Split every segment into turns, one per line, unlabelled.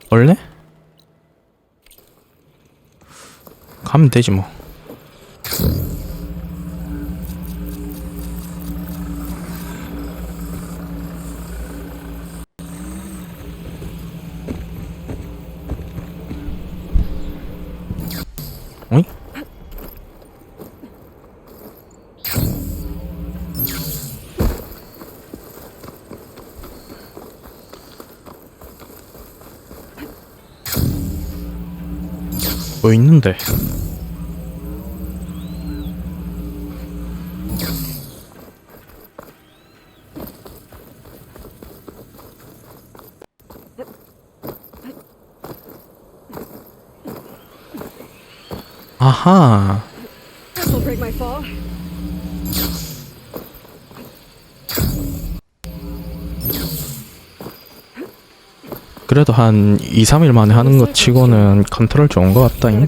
원래? 가면 되지 뭐. 어이? 뭐 있는데? 아하. 그래도 한 2, 3일 만에 하는 것 치고는 컨트롤 좋은 것 같다잉.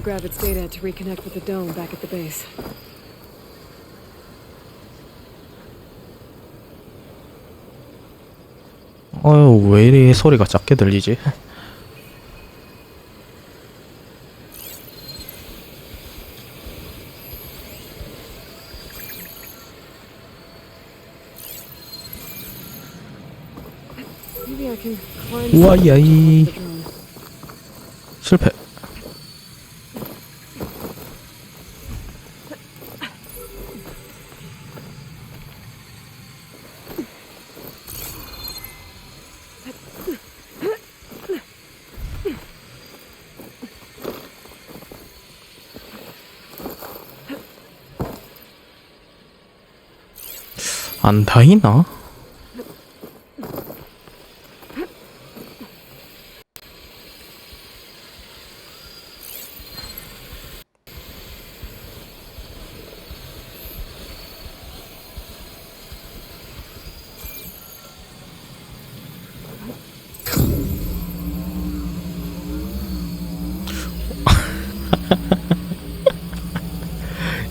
어휴, 왜 이리 소리가 작게 들리지? 우와, 야이. 실패. 안 다이나?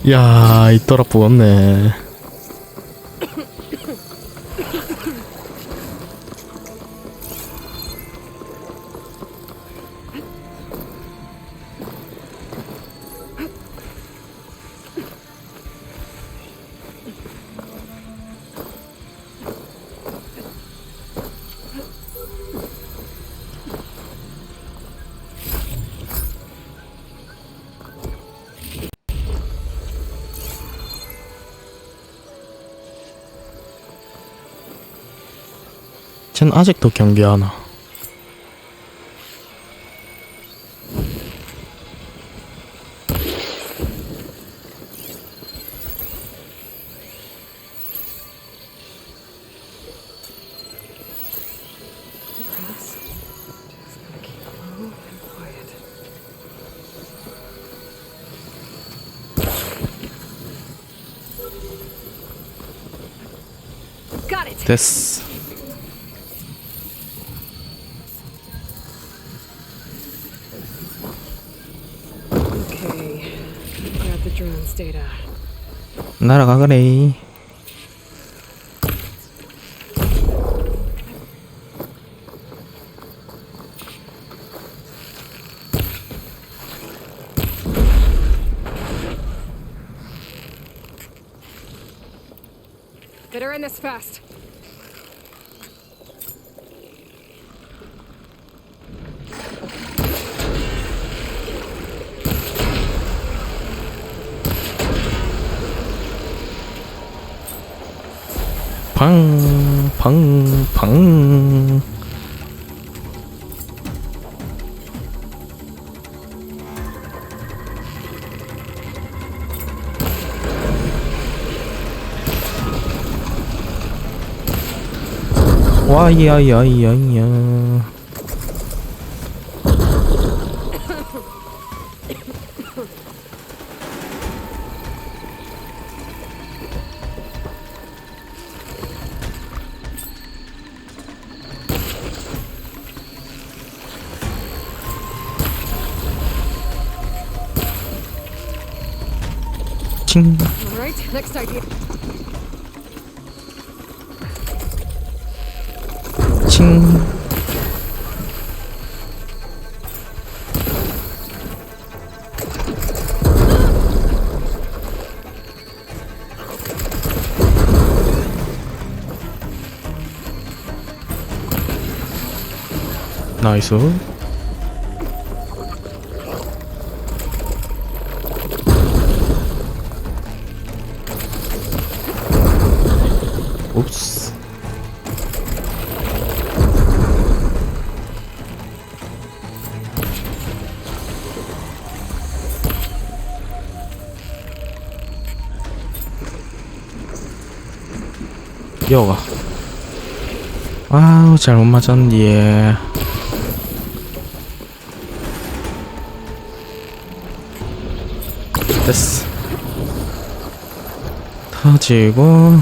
야, 이따라 부었네. 쟨 아직도 경계하나? 됐어. 날아가 그래.
Better end this fast.
팡, 팡, 팡. 와야야야야. 칭.
Alright, next idea.
칭. 나이스. 옵스. 이어가. 아우, 잘못 맞았네. 됐어. 터지고.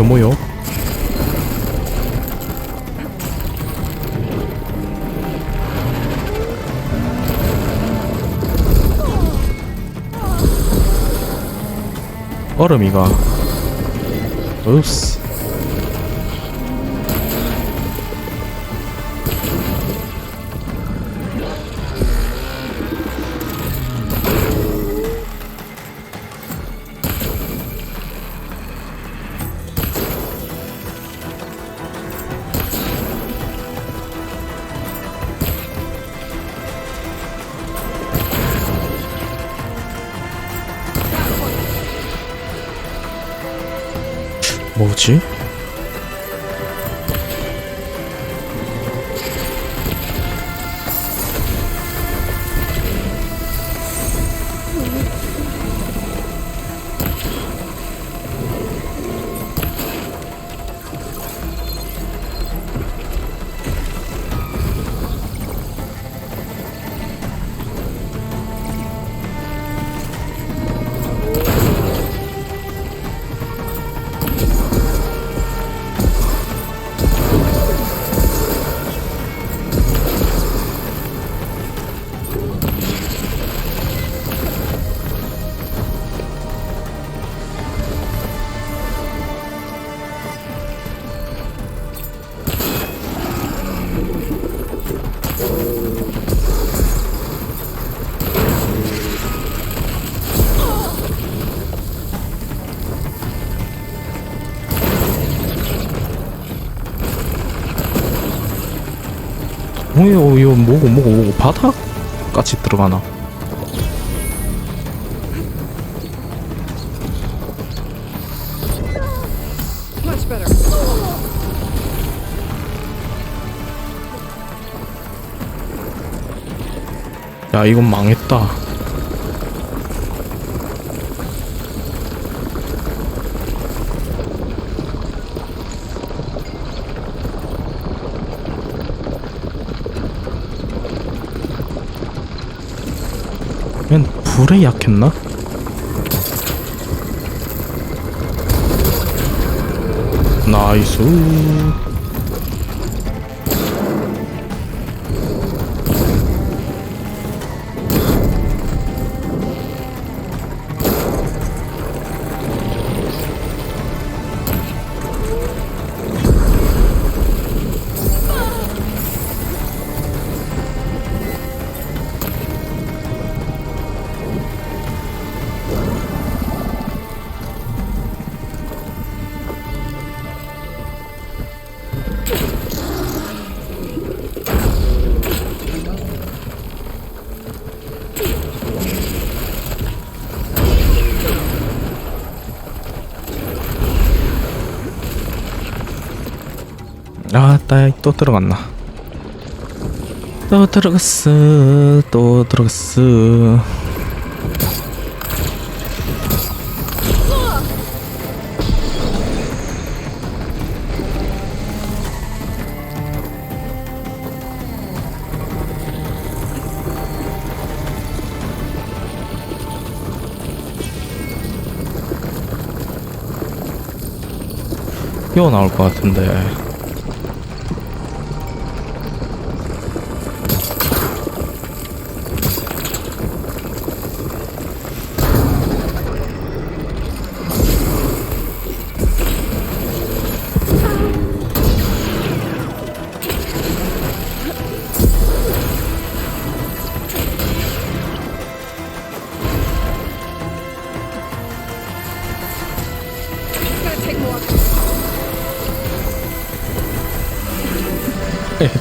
뭐요? 얼음이가. 읍스. 뭐지? 이거 뭐고 바닥같이 들어가나? 야, 이건 망했다. 얘는 불에 약했나? 나이스. 아, 따이 또 들어갔나? 또 들어갔어. 나올 것 같은데.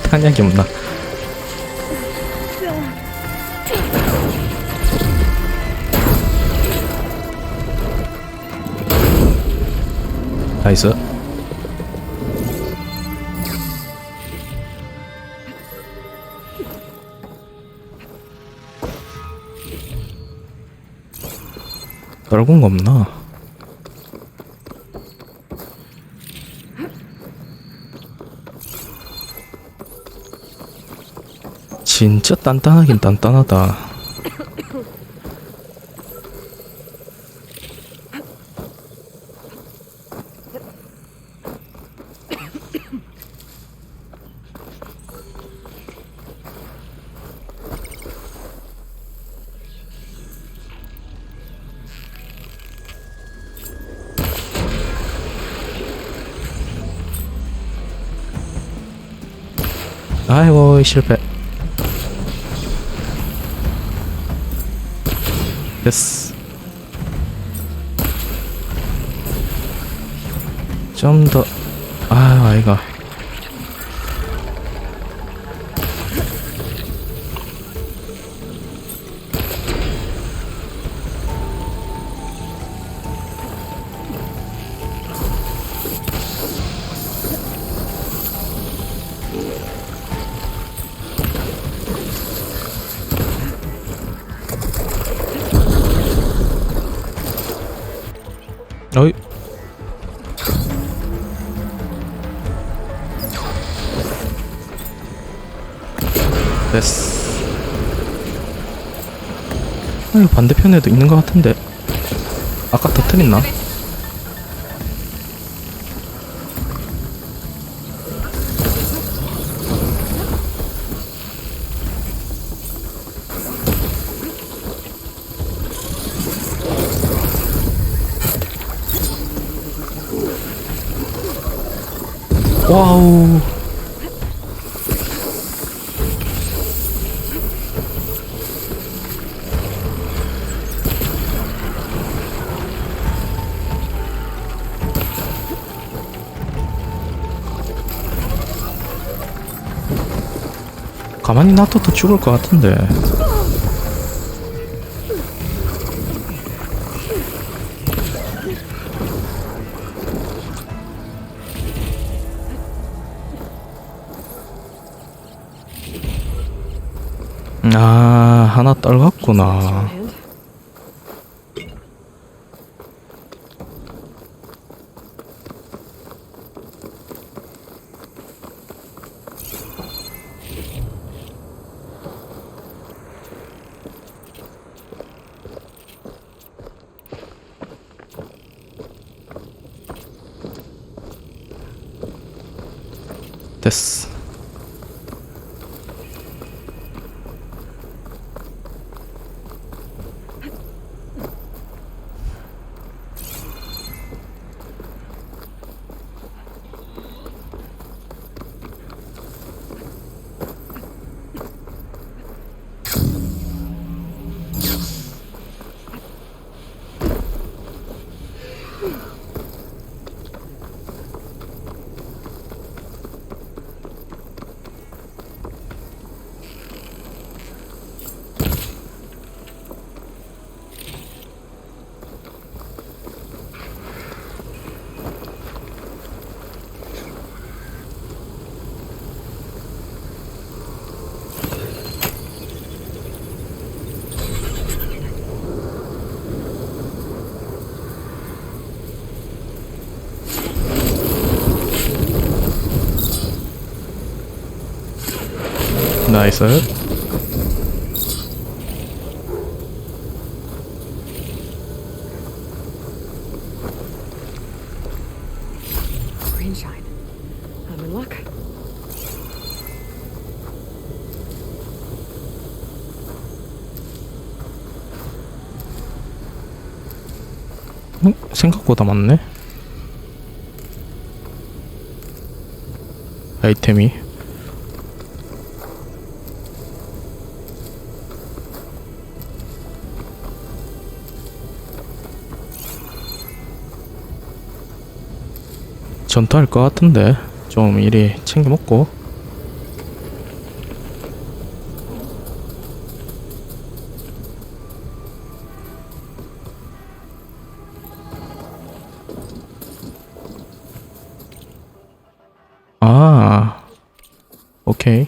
탄약이 없나? 나이스. 떨군 거 없나? 진짜 단단하긴 단단하다. 아이고 실패. 됐어. 좀 더. 아이가. 어이. 됐어. 이거 반대편에도 있는 것 같은데. 아까 터뜨렸나? 와우. 가만히 놔둬도 죽을 것 같은데. 하나 떨궜구나. 됐어. 나이스.
shine. I'm in luck.
생각보다 많네. 아이템이. 전투할 것 같은데 좀 이리 챙겨 먹고. 아, 오케이.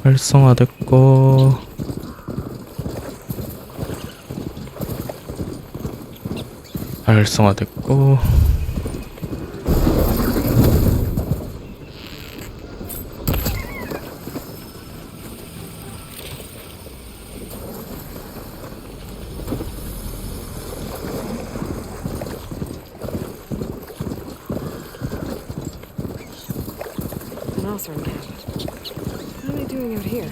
활성화됐고. 활성화됐고.
An Osram camp. What are they doing out here?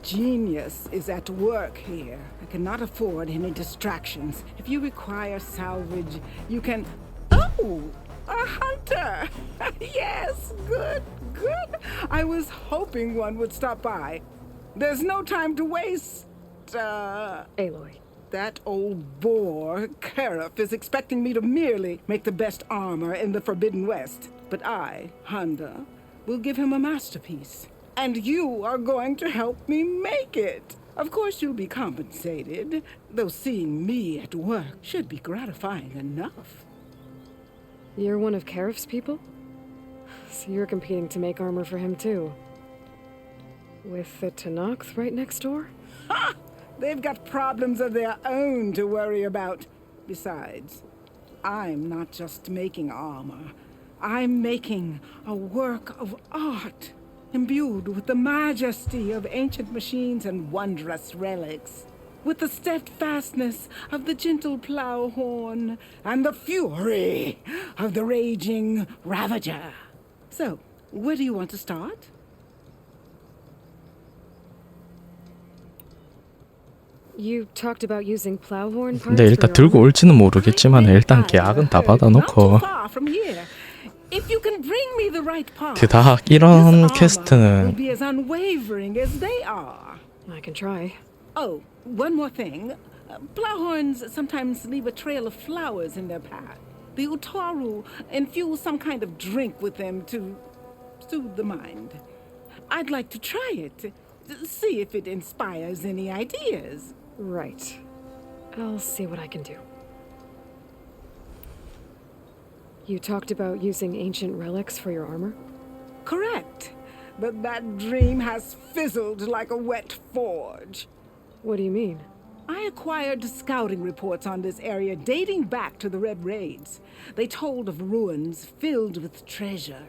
Genius is at work here. I cannot afford any distractions. If you require salvage, you can... Oh! A hunter! Yes, good, good. I was hoping one would stop by. There's no time to waste.
Aloy.
That old boar, Karif, is expecting me to merely make the best armor in the Forbidden West. But I, Honda, will give him a masterpiece. And you are going to help me make it. Of course you'll be compensated, though seeing me at work should be gratifying enough.
You're one of Karif's people? So you're competing to make armor for him too. With the Tanakh right next door?
Ha! They've got problems of their own to worry about. Besides, I'm not just making armor. I'm making a work of art, imbued with the majesty of ancient machines and wondrous relics, with the steadfastness of the gentle plow horn and the fury of the raging ravager. So, where do you want to start?
You talked about using plowhorn parts
근데
for
일단
your
들고
armor?
올지는 모르겠지만 일단 계약은 다 받아놓고.
If you can bring me the right part,
그닥
this
이런
armor will
퀘스트는
be as unwavering as they are.
I can try.
Oh, one more thing. Plowhorns sometimes leave a trail of flowers in their path. The Utaru infuse some kind of drink with them to soothe the mind. I'd like to try it. See if it inspires any ideas.
Right. I'll see what I can do. You talked about using ancient relics for your armor?
Correct. But that dream has fizzled like a wet forge.
What do you mean?
I acquired scouting reports on this area dating back to the Red Raids. They told of ruins filled with treasure.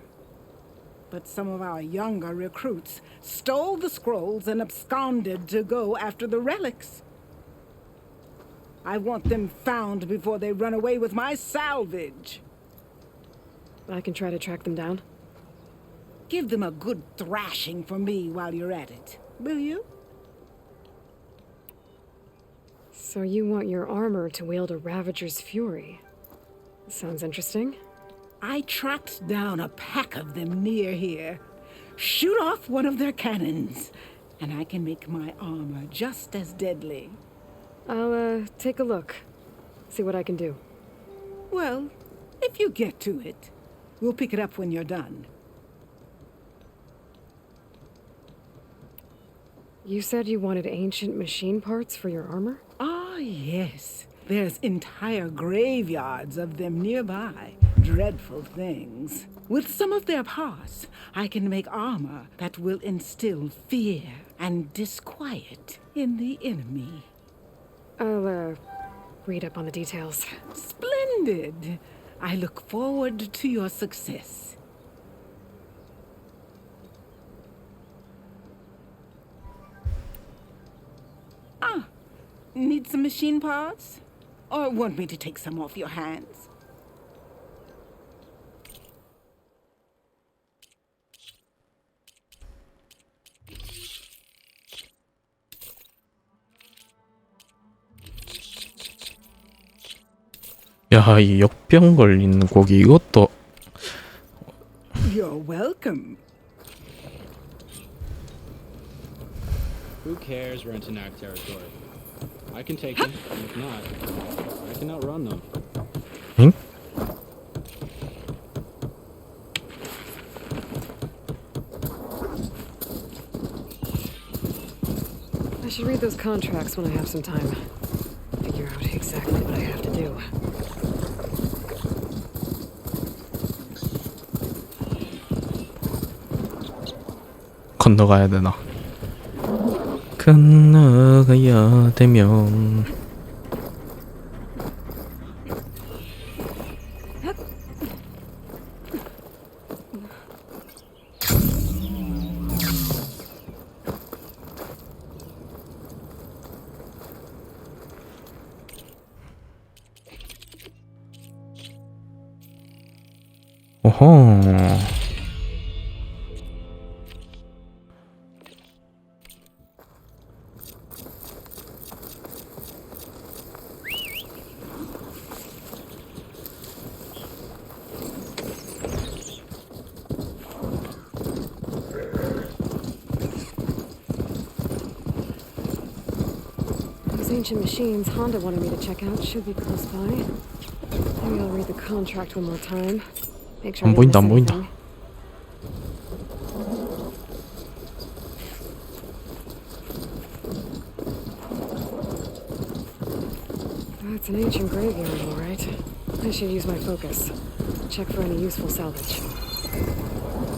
But some of our younger recruits stole the scrolls and absconded to go after the relics. I want them found before they run away with my salvage.
I can try to track them down.
Give them a good thrashing for me while you're at it, will you?
So you want your armor to wield a Ravager's fury. Sounds interesting.
I tracked down a pack of them near here. Shoot off one of their cannons, and I can make my armor just as deadly.
I'll, take a look. See what I can do.
Well, if you get to it, we'll pick it up when you're done.
You said you wanted ancient machine parts for your armor?
Ah, yes. There's entire graveyards of them nearby. Dreadful things. With some of their parts, I can make armor that will instill fear and disquiet in the enemy.
I'll, read up on the details.
Splendid! I look forward to your success. Need some machine parts? Or want me to take some off your hands?
야, 이 역병 걸린 고기 이것도
You're welcome.
Who cares? We're into Knack territory. I can take them, and if not, I can outrun them.
응?
I should read those contracts when I have some time. Figure out exactly what I have to do.
건너가야 되나? 건너가야 되면 오호.
Those ancient machines Honda wanted me to check out should be close by. Maybe I'll read the contract one more time. Make sure I
안
didn't
보인다, 안
miss
보인다.
anything. It's an ancient graveyard, all right. I should use my focus. Check for any useful salvage.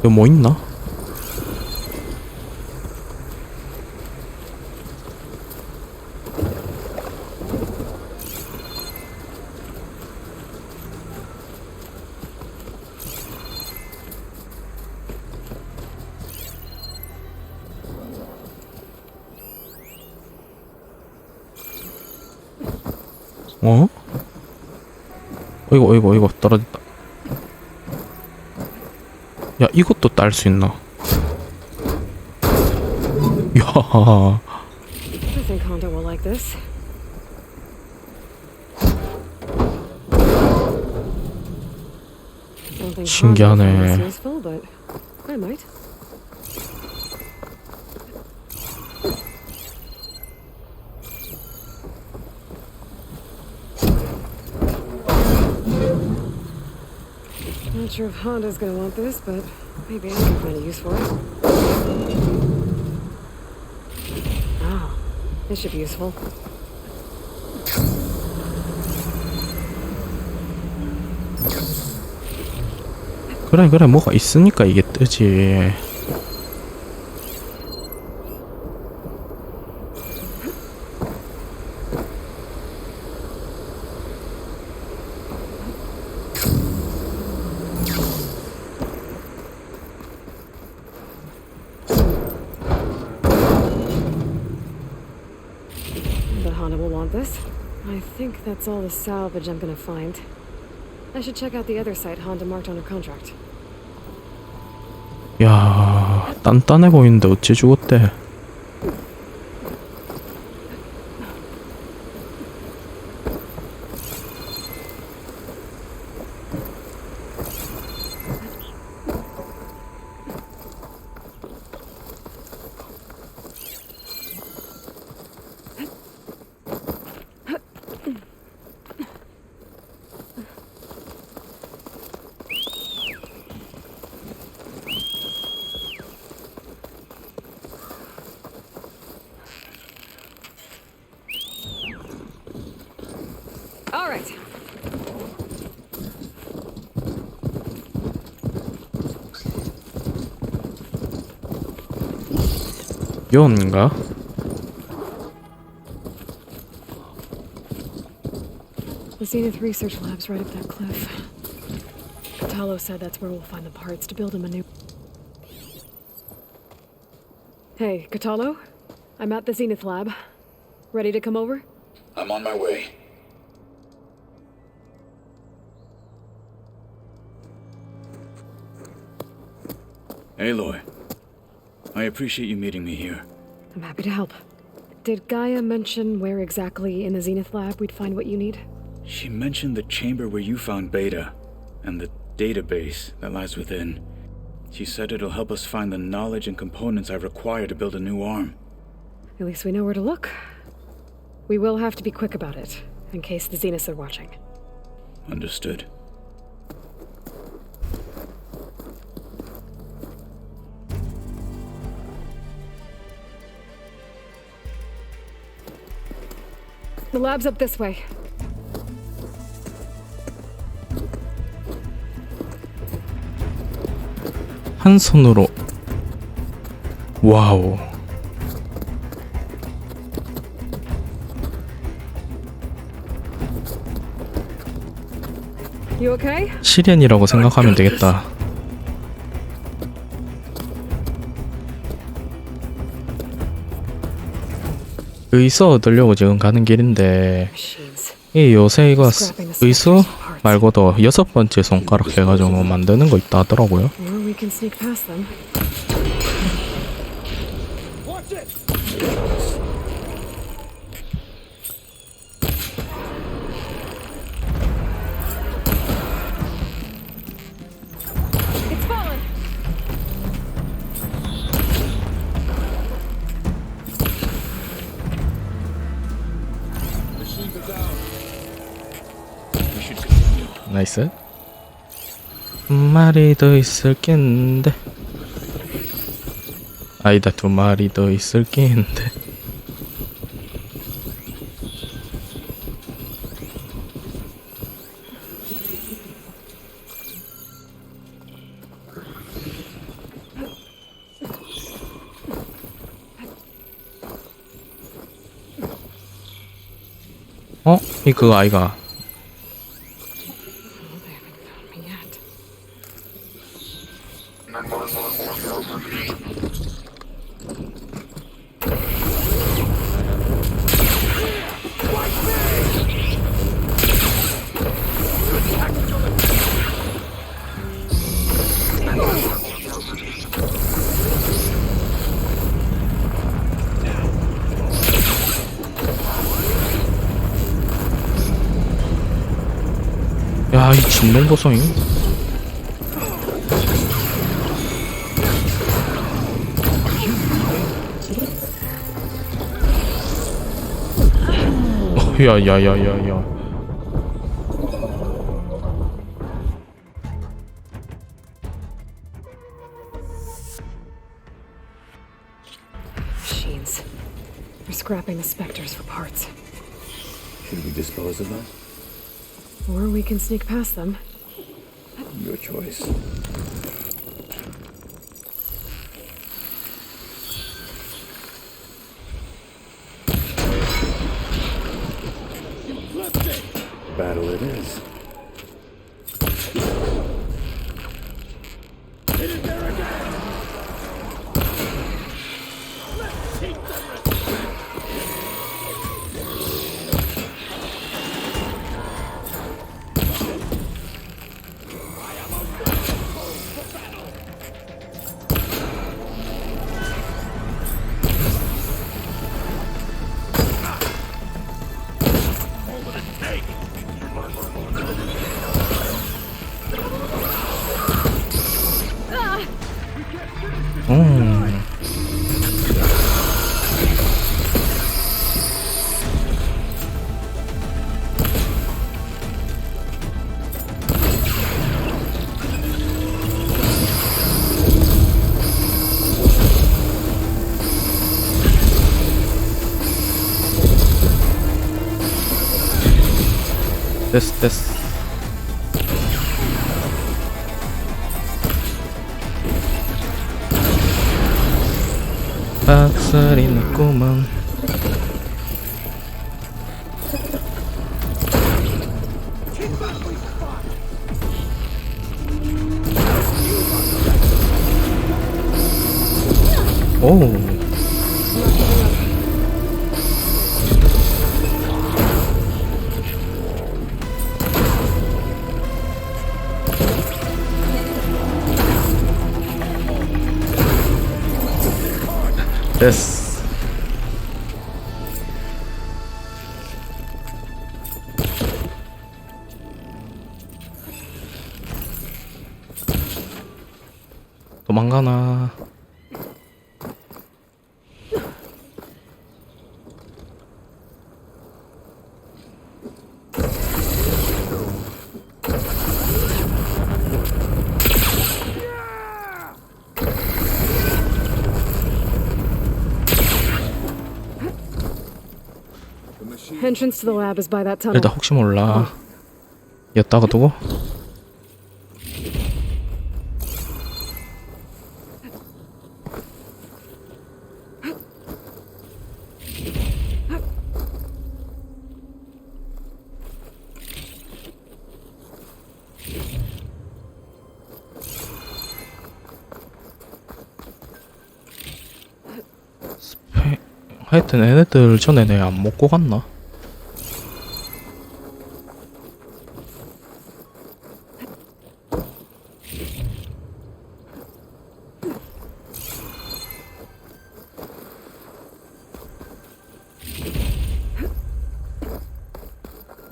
여기 뭐 있나? 어? 어이구 떨어졌다. 야, 이것도 딸 수 있나? 야,
I think Honda will like this. Don't think
신기하네.
Honda will find this useful, but I might. Not sure if Honda's gonna want this, but maybe I can find a use for it. Ah, this should be useful.
그래 뭐가 있으니까 이게 뜨지.
But Honda will want this. I think that's all the salvage I'm gonna find. I should check out the other site Honda marked on her contract.
야, 단단해 보이는데 어째 죽었대?
All right.
연가?
The Zenith Research Lab's right up that cliff. Katalo said that's where we'll find the parts to build him a new... Hey, Katalo? I'm at the Zenith Lab. Ready to come over?
I'm on my way. Aloy, I appreciate you meeting me here.
I'm happy to help. Did Gaia mention where exactly in the Zenith lab we'd find what you need?
She mentioned the chamber where you found Beta, and the database that lies within. She said it'll help us find the knowledge and components I require to build a new arm.
At least we know where to look. We will have to be quick about it, in case the Zeniths are watching.
Understood.
The lab's up this way.
한 손으로. 와우.
You okay?
시련이라고 생각하면 되겠다. 의서 얻으려고 지금 가는 길인데
Machines.
이 요새 이거 의서 말고도 6번째 손가락 해가지고 만드는 거 있다 하더라고요.
Or we can sneak past them. It's fallen.
나이스. 한 마리 더 있을 겠는데. 아니다, 2마리 더 있을 겠는데. 이 그거 아이가.
They haven't found me yet.
야, 이 진동 보성이. 야야야야야.
Machines. They're scrapping the specters for parts.
Should we dispose of them?
Or we can sneak past them.
Your choice. Battle it is.
됐어. 박살이 났구만. 오. 됐어. 도망가나.
Entrance to the lab is by that tunnel.
일단 혹시 몰라. 였다가 두고. 하여튼 얘네들 전에 내가 안 먹고 갔나?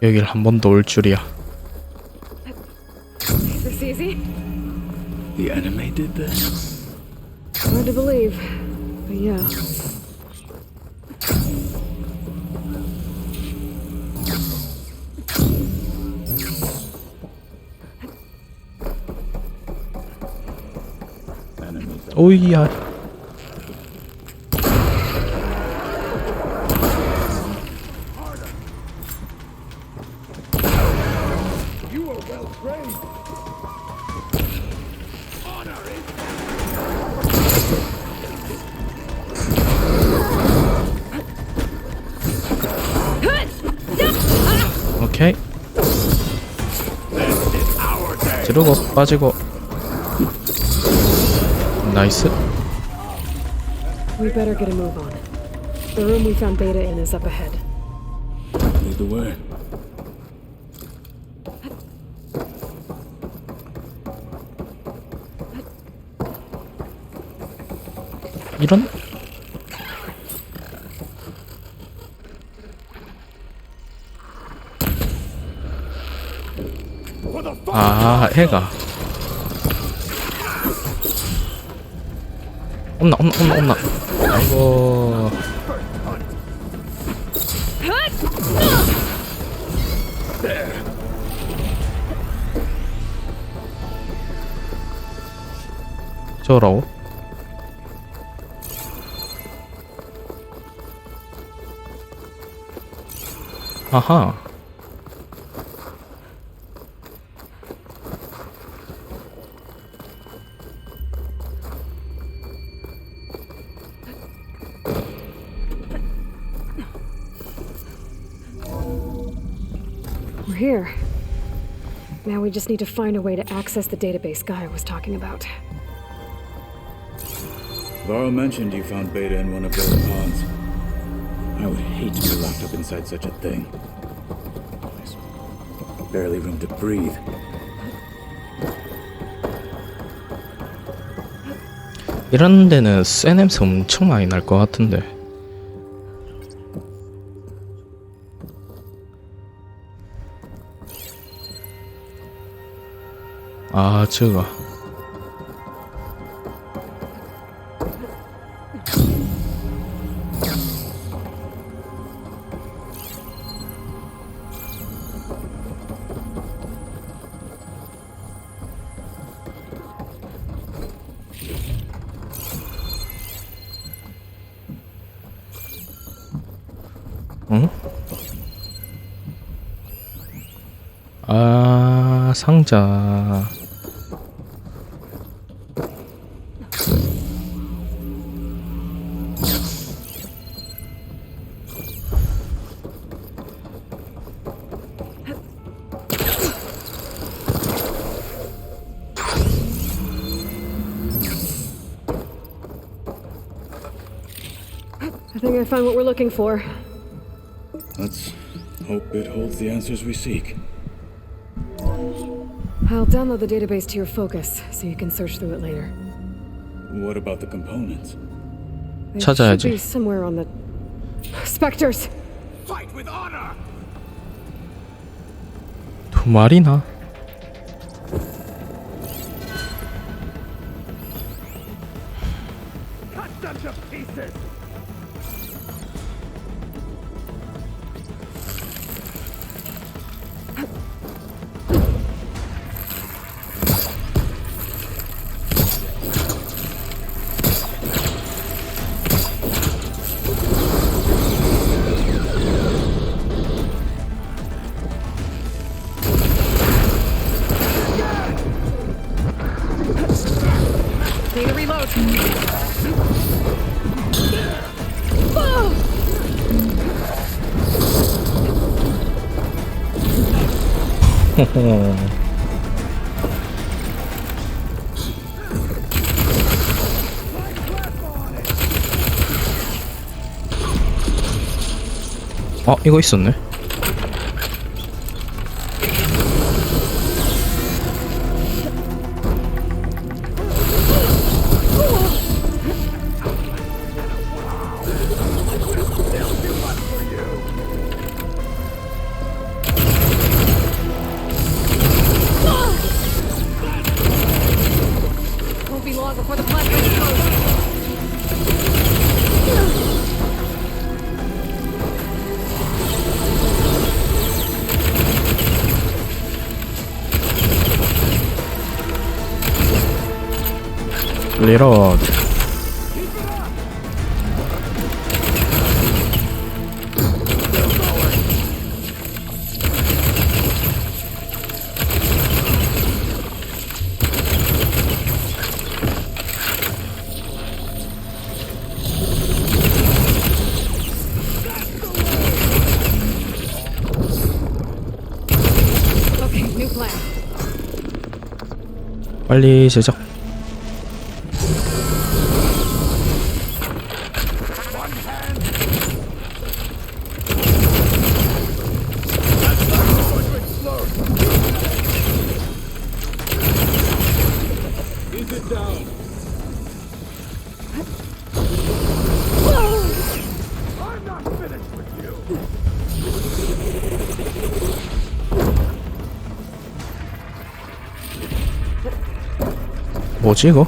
여길 한 번 더 올 줄이야.
Is this easy?
The anime did this?
Hard to believe, but yeah.
오이야. 오케이. 지르고 빠지고. 나이스.
We better get a move on. The room we found Beta in is up ahead.
Lead the way.
이런? 아, 애가 없나. 아이고. 저라고? 아하.
We're here. Now we just need to find a way to access the database Guy was talking about.
Varl mentioned you found Beta in one of those ponds. I would hate to be locked up inside such a thing. There's barely room to breathe.
이런 데는 쇠 냄새 엄청 많이 날 것 같은데. 아, 저거. 응? 아, 상자.
I think I found what we're looking for.
Let's hope it holds the answers we seek.
I'll download the database to your focus so you can search through it later.
What about the components?
They should
찾아야지.
be somewhere on the specters.
두 마리나?
Need to reload.
호호. 아, 이거 있었네.
Won't be long before the platform explodes.
리로드.
Okay, new plan.
빨리 제작. 뭐지 이거?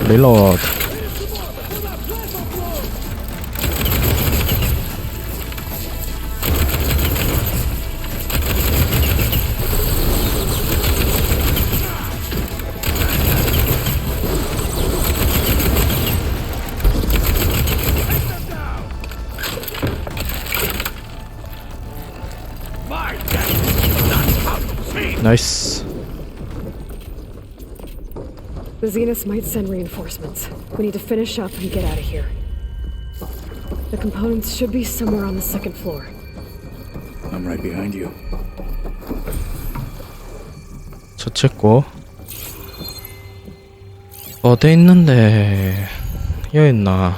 릴로드. 나이스.
The Zeniths might send reinforcements. We need to finish up and get out of here. The components should be somewhere on the second floor.
I'm right behind you.
저쨌고 어디 있는데 여기 있나?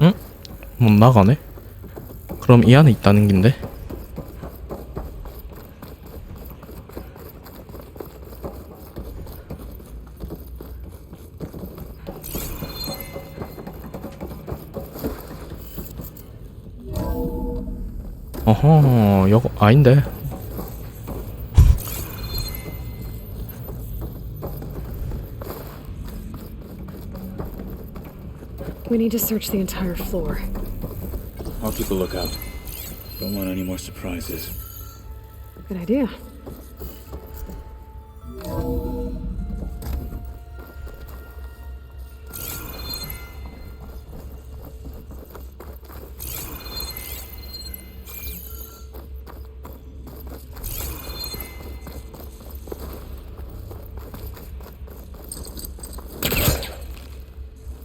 응? 못 나가네? 그럼 이 안에 있다는 긴데? 어허, 이거 아닌데?
We We need to search the entire floor.
I'll keep a lookout. Don't want any more surprises.
Good idea.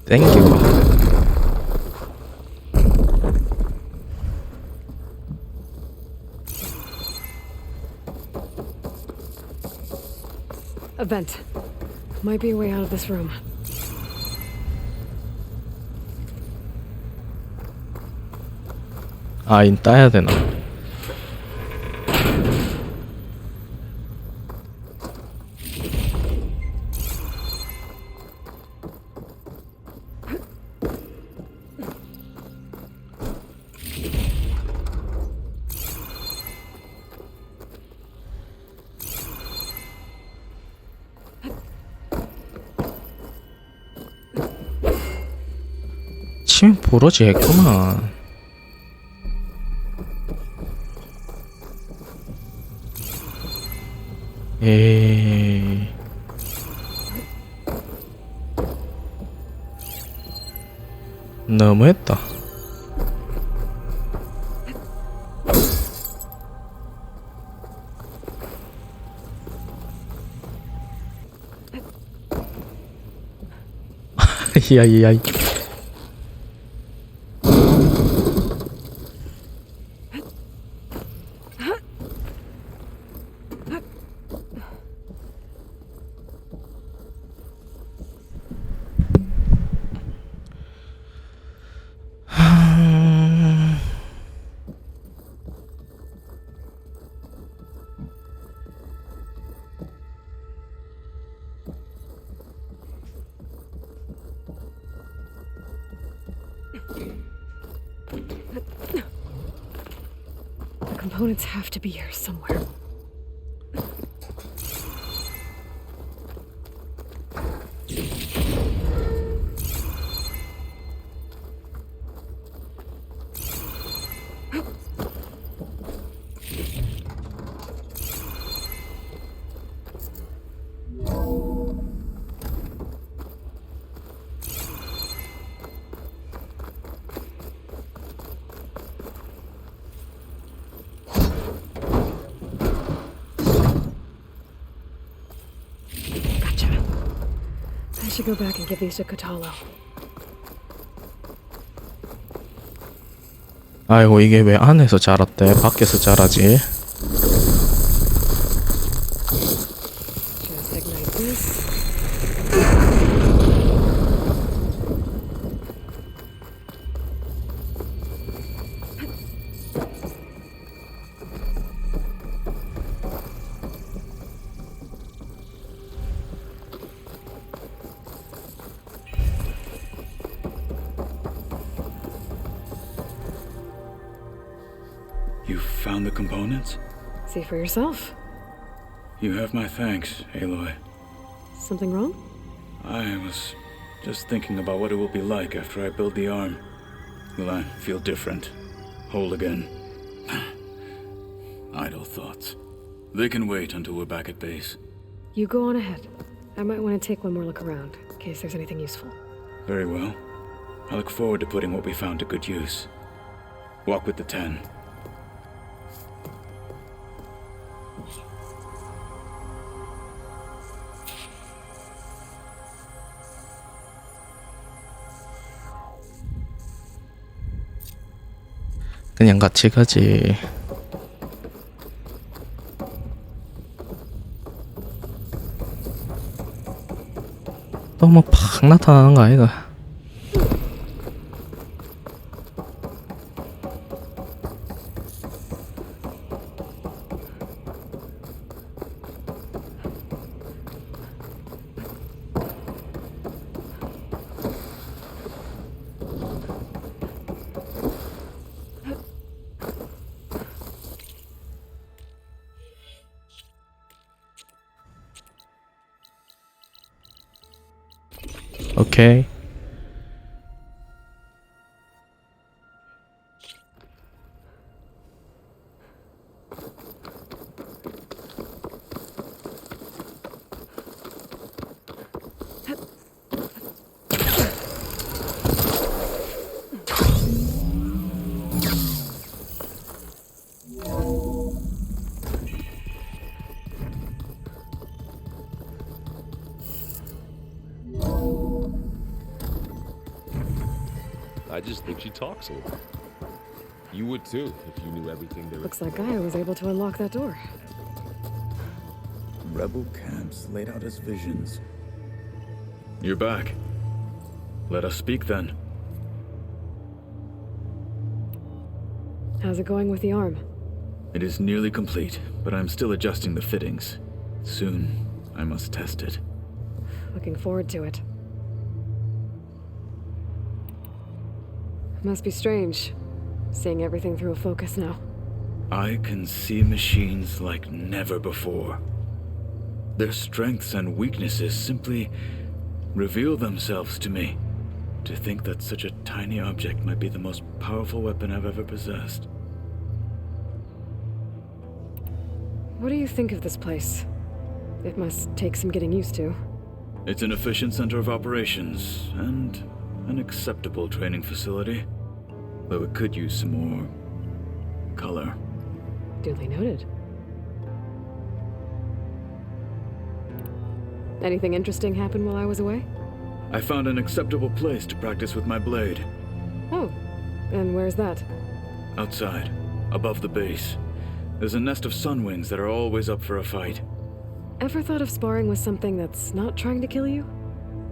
땡큐.
A vent. Might be a way out of this room.
아, 인 따야 되나? 치면 부러지겠구만. 에이. 너무했다. 야야야.
The components have to be here somewhere. I should go back and give these to Kotalo.
아이고, 이게 왜 안에서 자랐대? 밖에서 자라지?
Just ignite this.
You found the components?
See for yourself.
You have my thanks, Aloy.
Something wrong?
I was just thinking about what it will be like after I build the arm. Will I feel different? Whole again? Idle thoughts. They can wait until we're back at base.
You go on ahead. I might want to take one more look around, in case there's anything useful.
Very well. I look forward to putting what we found to good use. Walk with the 10.
그냥 같이 가지. 또 뭐 팍 나타나는 거 아이가? 오케이.
just think she talks a lot. You would too if you knew everything there was.
Looks like Gaia was able to unlock that door.
Rebel camps laid out as visions. You're back. Let us speak then.
How's it going with the arm?
It is nearly complete, but I'm still adjusting the fittings. Soon, I must test it.
Looking forward to it. Must be strange, seeing everything through a focus now.
I can see machines like never before. Their strengths and weaknesses simply reveal themselves to me. To think that such a tiny object might be the most powerful weapon I've ever possessed.
What do you think of this place? It must take some getting used to.
It's an efficient center of operations, and an acceptable training facility. Though it could use some more color.
Duly noted. Anything interesting happen while I was away?
I found an acceptable place to practice with my blade.
Oh, and where's that?
Outside, above the base. There's a nest of sunwings that are always up for a fight.
Ever thought of sparring with something that's not trying to kill you?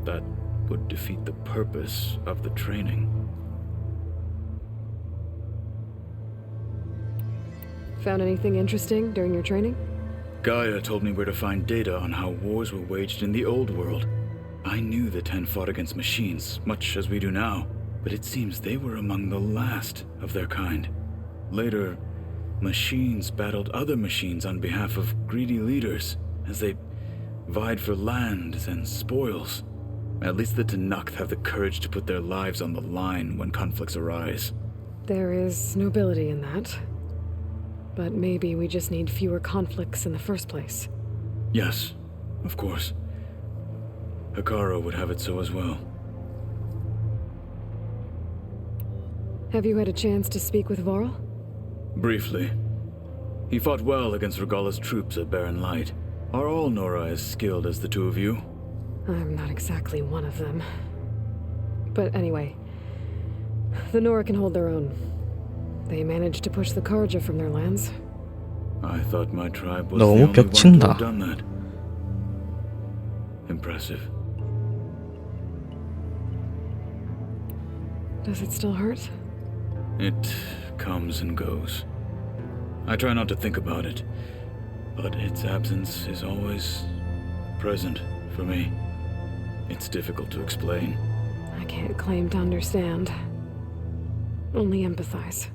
That would defeat the purpose of the training.
Found anything interesting during your training?
Gaia told me where to find data on how wars were waged in the old world. I knew the Ten fought against machines, much as we do now, but it seems they were among the last of their kind. Later, machines battled other machines on behalf of greedy leaders, as they vied for lands and spoils. At least the Tenakth have the courage to put their lives on the line when conflicts arise.
There is nobility in that. But maybe we just need fewer conflicts in the first place.
Yes, of course. Hikaru would have it so as well.
Have you had a chance to speak with Varl?
Briefly. He fought well against Regalla's troops at Barren Light. Are all Nora as skilled as the two of you?
I'm not exactly one of them. But anyway, the Nora can hold their own. They managed to push the Karja from their lands.
I thought my tribe was
너무
the only one to
벽친다.
have done that. Impressive.
Does it still hurt?
It comes and goes. I try not to think about it, but its absence is always present for me. It's difficult to explain.
I can't claim to understand. Only empathize.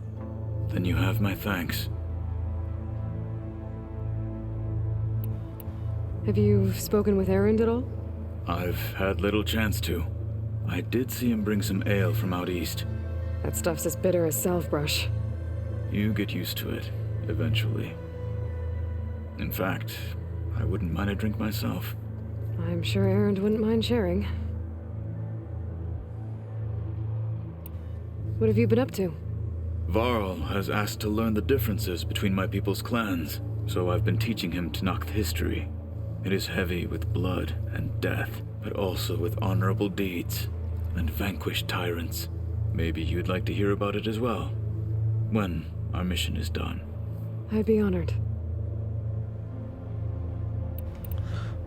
Then you have my thanks.
Have you spoken with Erend at all?
I've had little chance to. I did see him bring some ale from out east.
That stuff's as bitter as self-brush.
You get used to it, eventually. In fact, I wouldn't mind a drink myself.
I'm sure Erend wouldn't mind sharing. What have you been up to?
Varl has asked to learn the differences between my people's clans, so I've been teaching him Tenakth history. It is heavy with blood and death, but also with honorable deeds and vanquished tyrants. Maybe you'd like to hear about it as well, when our mission is done.
I'd be honored.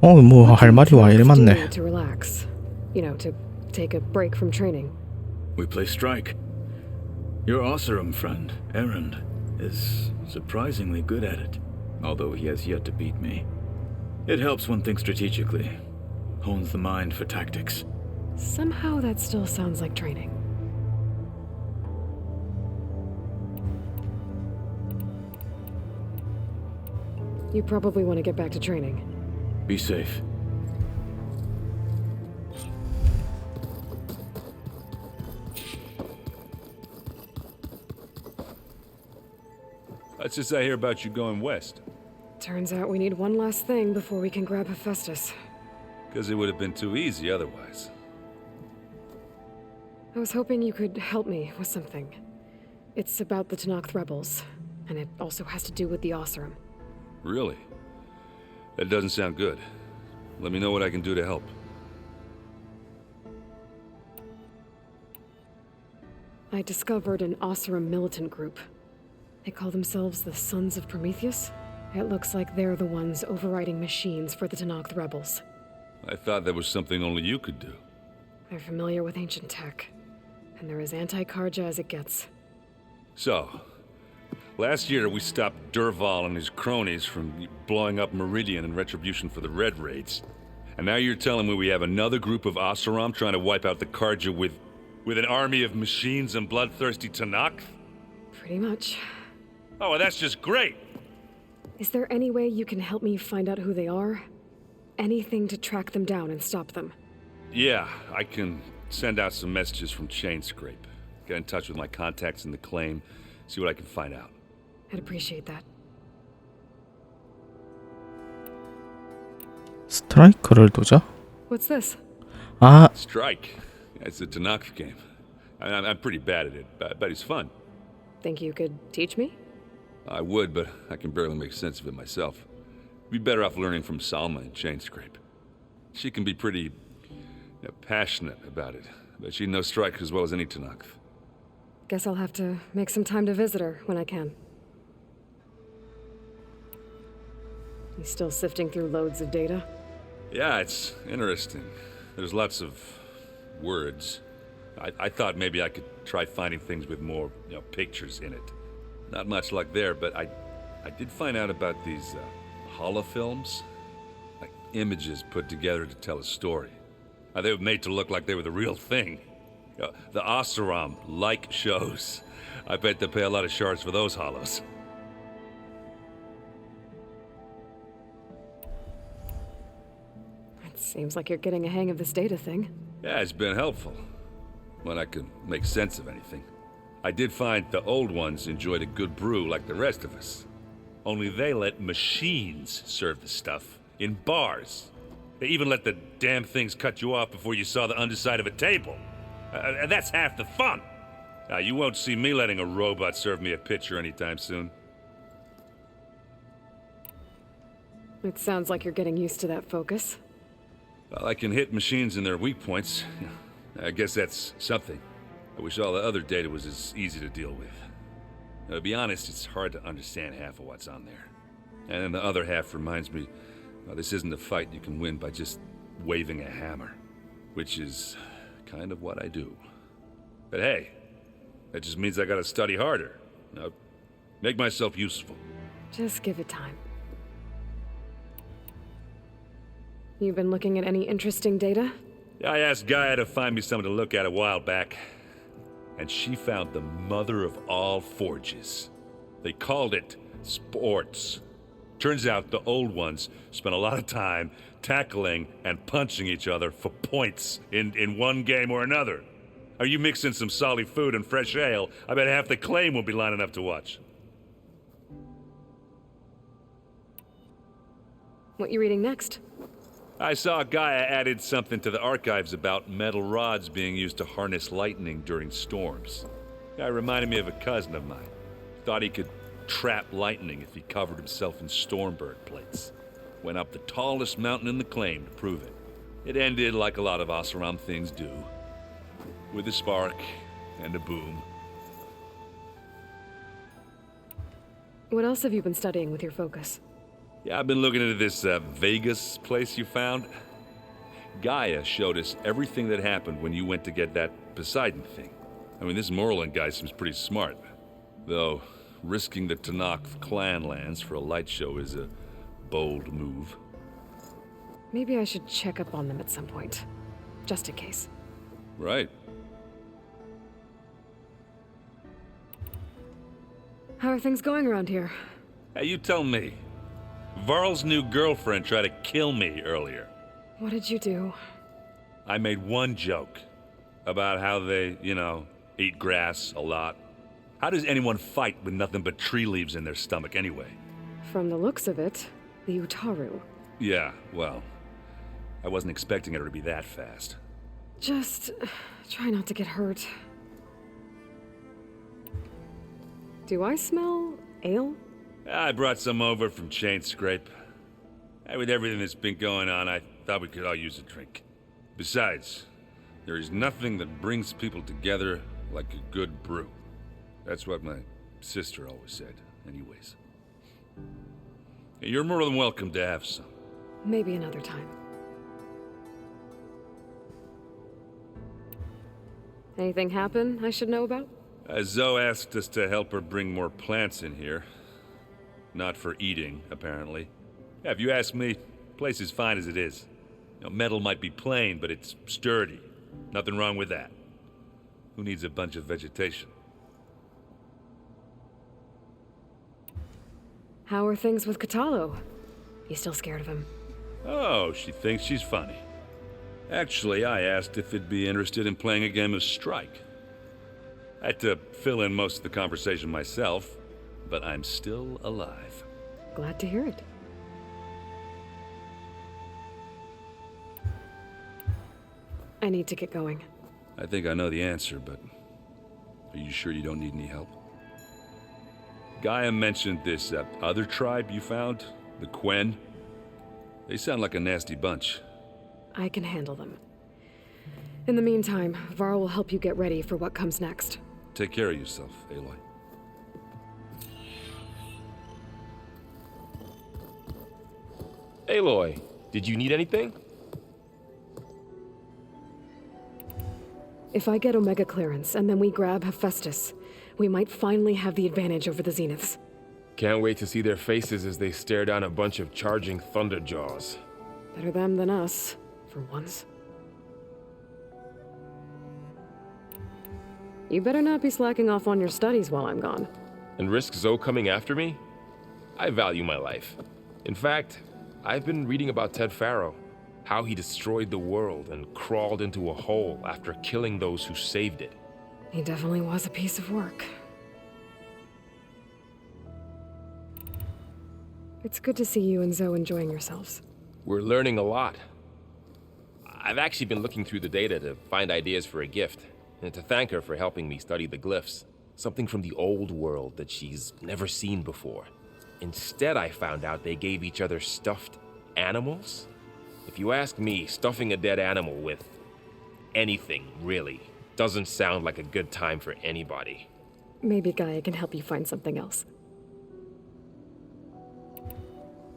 뭐 할 말이 와 이래
What do you
많네.
do to relax? You know, to take a break from training.
We play strike. Your Oseram friend, Erend, is surprisingly good at it, although he has yet to beat me. It helps one think strategically, hones the mind for tactics.
Somehow that still sounds like training. You probably want to get back to training.
Be safe.
What's this I hear about you going west?
Turns out we need one last thing before we can grab Hephaestus.
Because it would have been too easy otherwise.
I was hoping you could help me with something. It's about the Tenakth rebels, and it also has to do with the Oseram.
Really? That doesn't sound good. Let me know what I can do to help.
I discovered an Oseram militant group. They call themselves the Sons of Prometheus. It looks like they're the ones overriding machines for the Tenakth rebels.
I thought that was something only you could do.
They're familiar with ancient tech, and they're as anti-Karja as it gets.
So, last year we stopped Durval and his cronies from blowing up Meridian in retribution for the Red Raids. And now you're telling me we have another group of Oseram trying to wipe out the Karja with an army of machines and bloodthirsty Tenakth?
Pretty much.
Oh, well, that's just great!
Is there any way you can help me find out who they are? Anything to track them down and stop them.
Yeah, I can send out some messages from Chainscrape. Get in touch with my contacts in the claim, see what I can find out.
I'd appreciate that.
스트라이크를 두자?
What's this?
아,
Strike. It's a Tenakth game. I'm pretty bad at it, but it's fun.
Think you could teach me?
I would, but I can barely make sense of it myself. Be better off learning from Salma in Chainscrape. She can be pretty passionate about it, but she knows Strike as well as any Tenakth.
Guess I'll have to make some time to visit her when I can. You still sifting through loads of data?
Yeah, it's interesting. There's lots of words. I thought maybe I could try finding things with more, pictures in it. Not much luck there, but I did find out about these holofilms, like images put together to tell a story. They were made to look like they were the real thing. The Oseram like shows. I bet they pay a lot of shards for those holos.
It seems like you're getting a hang of this data thing.
Yeah, it's been helpful. When I could make sense of anything. I did find the old ones enjoyed a good brew like the rest of us. Only they let machines serve the stuff in bars. They even let the damn things cut you off before you saw the underside of a table. And that's half the fun. You won't see me letting a robot serve me a pitcher anytime soon.
It sounds like you're getting used to that focus.
Well, I can hit machines in their weak points. I guess that's something. I wish all the other data was as easy to deal with. To be honest, it's hard to understand half of what's on there. And then the other half reminds me, this isn't a fight you can win by just waving a hammer. Which is kind of what I do. But hey, that just means I gotta study harder. Make myself useful.
Just give it time. You've been looking at any interesting data?
I asked Gaia to find me something to look at a while back. And she found the mother of all forges. They called it sports. Turns out the old ones spent a lot of time tackling and punching each other for points in one game or another. Are you mixing some solid food and fresh ale? I bet half the claim will be lining up to watch.
What you reading next?
I saw Gaia added something to the archives about metal rods being used to harness lightning during storms. Guy reminded me of a cousin of mine. Thought he could trap lightning if he covered himself in Stormbird plates. Went up the tallest mountain in the claim to prove it. It ended like a lot of Oseram things do. With a spark and a boom.
What else have you been studying with your focus?
Yeah, I've been looking into this Vegas place you found. Gaia showed us everything that happened when you went to get that Poseidon thing. I mean, this Merlin guy seems pretty smart. Though, risking the Tenakth clan lands for a light show is a bold move.
Maybe I should check up on them at some point. Just in case.
Right.
How are things going around here?
Hey, you tell me. Varl's new girlfriend tried to kill me earlier.
What did you do?
I made one joke about how they, eat grass a lot. How does anyone fight with nothing but tree leaves in their stomach anyway?
From the looks of it, the Utaru.
Yeah, well, I wasn't expecting her to be that fast.
Just try not to get hurt. Do I smell ale?
I brought some over from Chainscrape. With everything that's been going on, I thought we could all use a drink. Besides, there is nothing that brings people together Like a good brew. That's what my sister always said, anyways. You're more than welcome to have some.
Maybe another time. Anything happen I should know about?
Zoe asked us to help her bring more plants in here. Not for eating, apparently. Yeah, if you ask me, the place is fine as it is. Metal might be plain, but it's sturdy. Nothing wrong with that. Who needs a bunch of vegetation?
How are things with Katalo? You still scared of him?
Oh, she thinks she's funny. Actually, I asked if it'd be interested in playing a game of Strike. I had to fill in most of the conversation myself, but I'm still alive.
Glad to hear it. I need to get going.
I think I know the answer, but are you sure you don't need any help? Gaia mentioned this other tribe you found, the Quen. They sound like a nasty bunch.
I can handle them. In the meantime, Varl will help you get ready for what comes next.
Take care of yourself, Aloy.
Aloy, did you need anything?
If I get Omega clearance and then we grab Hephaestus, we might finally have the advantage over the Zeniths.
Can't wait to see their faces as they stare down a bunch of charging Thunderjaws.
Better them than us, for once. You better not be slacking off on your studies while I'm gone.
And risk Zoe coming after me? I value my life. In fact, I've been reading about Ted Faro, how he destroyed the world and crawled into a hole after killing those who saved it.
He definitely was a piece of work. It's good to see you and Zoe enjoying yourselves.
We're learning a lot. I've actually been looking through the data to find ideas for a gift, and to thank her for helping me study the glyphs. Something from the old world that she's never seen before. Instead, I found out they gave each other stuffed animals. If you ask me, stuffing a dead animal with anything, really, doesn't sound like a good time for anybody.
Maybe Gaia can help you find something else.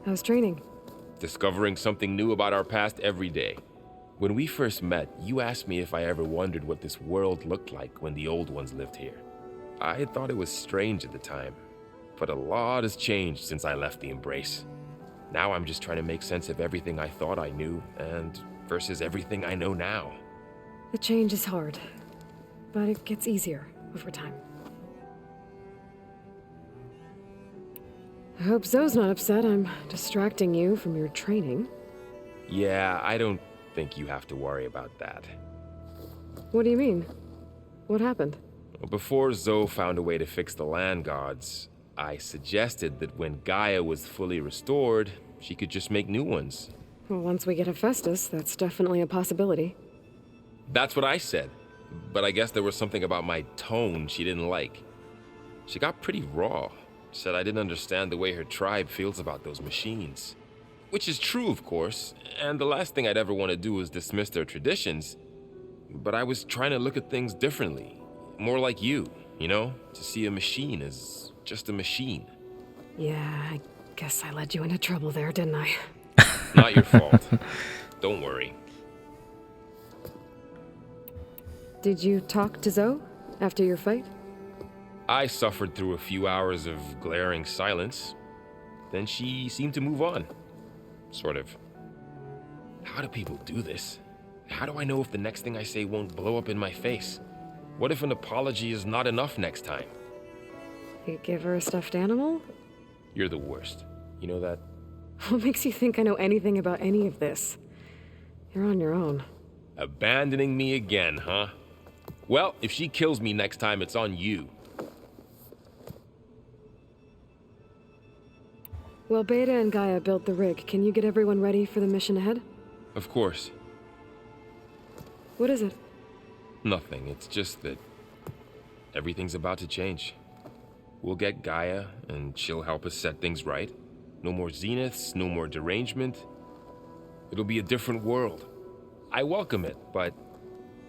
How's training?
Discovering something new about our past every day. When we first met, you asked me if I ever wondered what this world looked like when the old ones lived here. I thought it was strange at the time, but a lot has changed since I left the Embrace. Now I'm just trying to make sense of everything I thought I knew and versus everything I know now.
The change is hard, but it gets easier over time. I hope Zoe's not upset I'm distracting you from your training.
Yeah, I don't think you have to worry about that.
What do you mean? What happened?
Before Zoe found a way to fix the land gods, I suggested that when Gaia was fully restored, she could just make new ones.
Well, once we get Hephaestus, that's definitely a possibility.
That's what I said, but I guess there was something about my tone she didn't like. She got pretty raw, said I didn't understand the way her tribe feels about those machines. Which is true, of course, and the last thing I'd ever want to do is dismiss their traditions. But I was trying to look at things differently. More like you know? To see a machine as just a machine.
Yeah, I guess I led you into trouble there, didn't I?
Not your fault. Don't worry.
Did you talk to Zoe after your fight?
I suffered through a few hours of glaring silence. Then she seemed to move on. Sort of. How do people do this? How do I know if the next thing I say won't blow up in my face? What if an apology is not enough next time?
You give her a stuffed animal?
You're the worst. You know that?
What makes you think I know anything about any of this? You're on your own.
Abandoning me again, huh? Well, if she kills me next time, it's on you.
Well, Beta and Gaia built the rig. Can you get everyone ready for the mission ahead?
Of course.
What is it?
Nothing. It's just that everything's about to change. We'll get Gaia, and she'll help us set things right. No more zeniths, no more derangement. It'll be a different world. I welcome it, but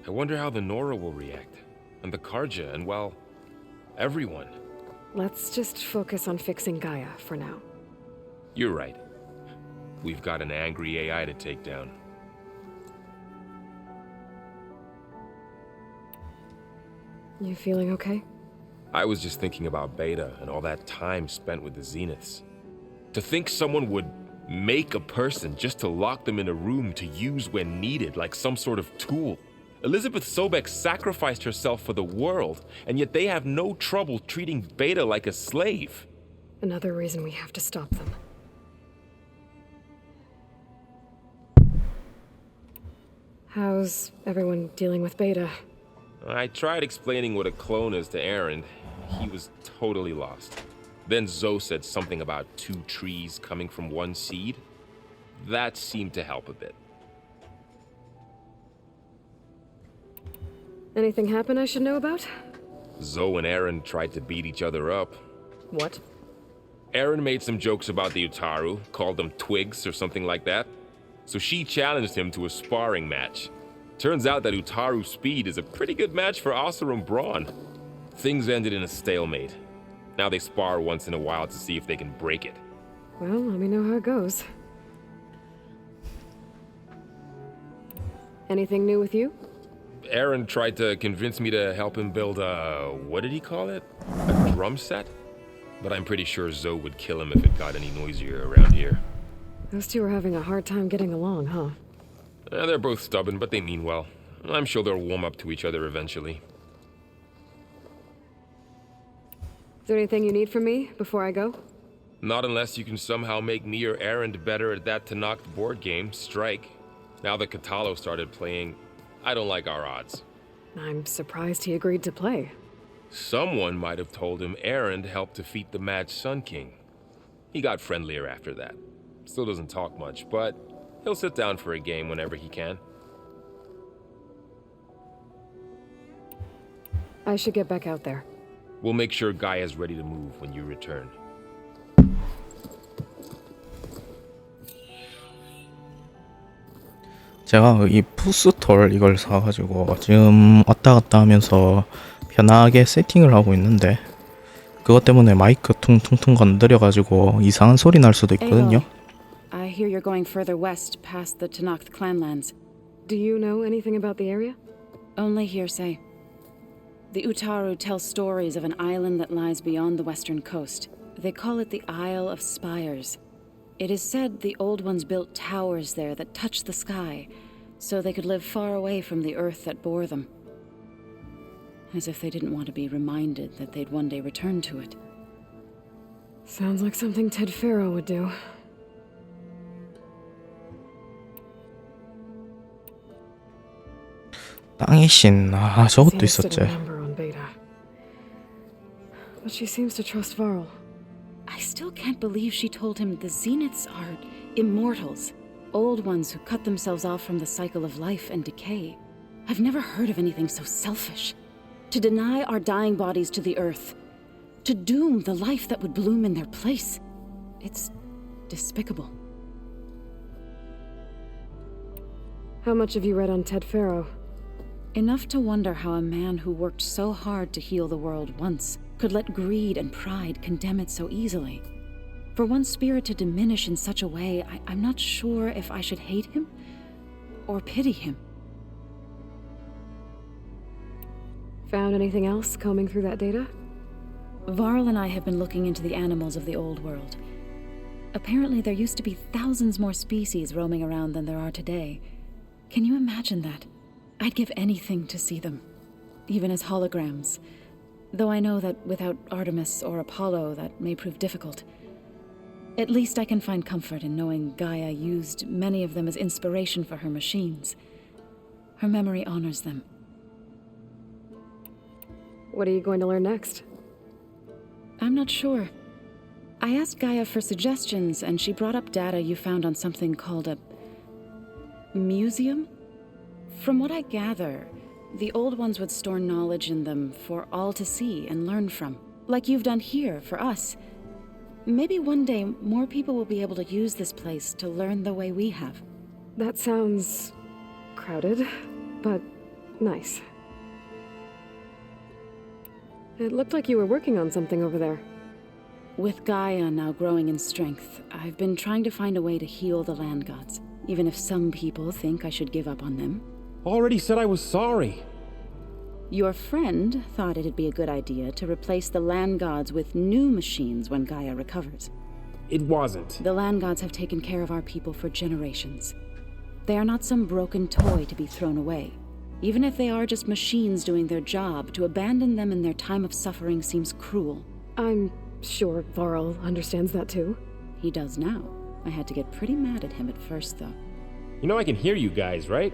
I wonder how the Nora will react. and the Karja, and well, everyone.
Let's just focus on fixing Gaia for now.
You're right. We've got an angry AI to take down.
You feeling okay?
I was just thinking about Beta and all that time spent with the Zeniths. To think someone would make a person just to lock them in a room to use when needed, like some sort of tool. Elizabeth Sobek sacrificed herself for the world, and yet they have no trouble treating Beta like a slave.
Another reason we have to stop them. How's everyone dealing with Beta?
I tried explaining what a clone is to Aaron. He was totally lost. Then Zoe said something about 2 trees coming from 1 seed. That seemed to help a bit.
Anything happen I should know about?
Zoe and Aaron tried to beat each other up.
What?
Aaron made some jokes about the Utaru, called them twigs or something like that. So she challenged him to a sparring match. Turns out that Utaru speed is a pretty good match for Oseram brawn. Things ended in a stalemate. Now they spar once in a while to see if they can break it.
Well, let me know how it goes. Anything new with you?
Aaron tried to convince me to help him build a... what did he call it? A drum set? But I'm pretty sure Zoe would kill him if it got any noisier around here.
Those two are having a hard time getting along, huh?
They're both stubborn, but they mean well. I'm sure they'll warm up to each other eventually.
Is there anything you need from me before I go?
Not unless you can somehow make me or Aaron better at that Tanakh board game, Strike. Now that Katalo started playing, I don't like our odds.
I'm surprised he agreed to play.
Someone might have told him Aaron helped defeat the Mad Sun King. He got friendlier after that. Still doesn't talk much, but he'll sit down for a game whenever he can.
I should get back out there.
We'll make sure Gaia's ready to move when you return.
제가 이 푸스톨 이걸 사가지고 지금 왔다 갔다 하면서 편하게 세팅을 하고 있는데 그것 때문에 마이크 퉁퉁퉁 건드려가지고 이상한 소리 날 수도 있거든요.
I hear you're going further west past the Tanakh clanlands.
Do you know anything about the area?
Only hearsay. The Utaru tell stories of an island that lies beyond the western coast. They call it the Isle of Spires. It is said the Old Ones built towers there that touch the sky, so they could live far away from the earth that bore them. As if they didn't want to be reminded that they'd one day return to it.
Sounds like something Ted Farrow would do.
땅의 신, 아 저것도
Seems to
있었지.
remember on Beta. But she seems to trust Varl.
I still can't believe she told him the Zeniths are immortals. Old ones who cut themselves off from the cycle of life and decay. I've never heard of anything so selfish. To deny our dying bodies to the earth. To doom the life that would bloom in their place. It's despicable.
How much have you read on Ted Farrow?
Enough to wonder how a man who worked so hard to heal the world once could let greed and pride condemn it so easily. For one's spirit to diminish in such a way, I'm not sure if I should hate him or pity him.
Found anything else combing through that data?
Varl and I have been looking into the animals of the old world. Apparently there used to be thousands more species roaming around than there are today. Can you imagine that? I'd give anything to see them, even as holograms. Though I know that without Artemis or Apollo, that may prove difficult. At least I can find comfort in knowing Gaia used many of them as inspiration for her machines. Her memory honors them.
What are you going to learn next?
I'm not sure. I asked Gaia for suggestions, and she brought up data you found on something called a museum? From what I gather, the old ones would store knowledge in them for all to see and learn from, like you've done here for us. Maybe one day more people will be able to use this place to learn the way we have.
That sounds crowded, but nice. It looked like you were working on something over there.
With Gaia now growing in strength, I've been trying to find a way to heal the land gods, even if some people think I should give up on them.
Already said I was sorry.
Your friend thought it'd be a good idea to replace the land gods with new machines when Gaia recovers.
It wasn't.
The land gods have taken care of our people for generations. They are not some broken toy to be thrown away. Even if they are just machines doing their job, to abandon them in their time of suffering seems cruel.
I'm sure Varl understands that too.
He does now. I had to get pretty mad at him at first, though.
You know I can hear you guys, right?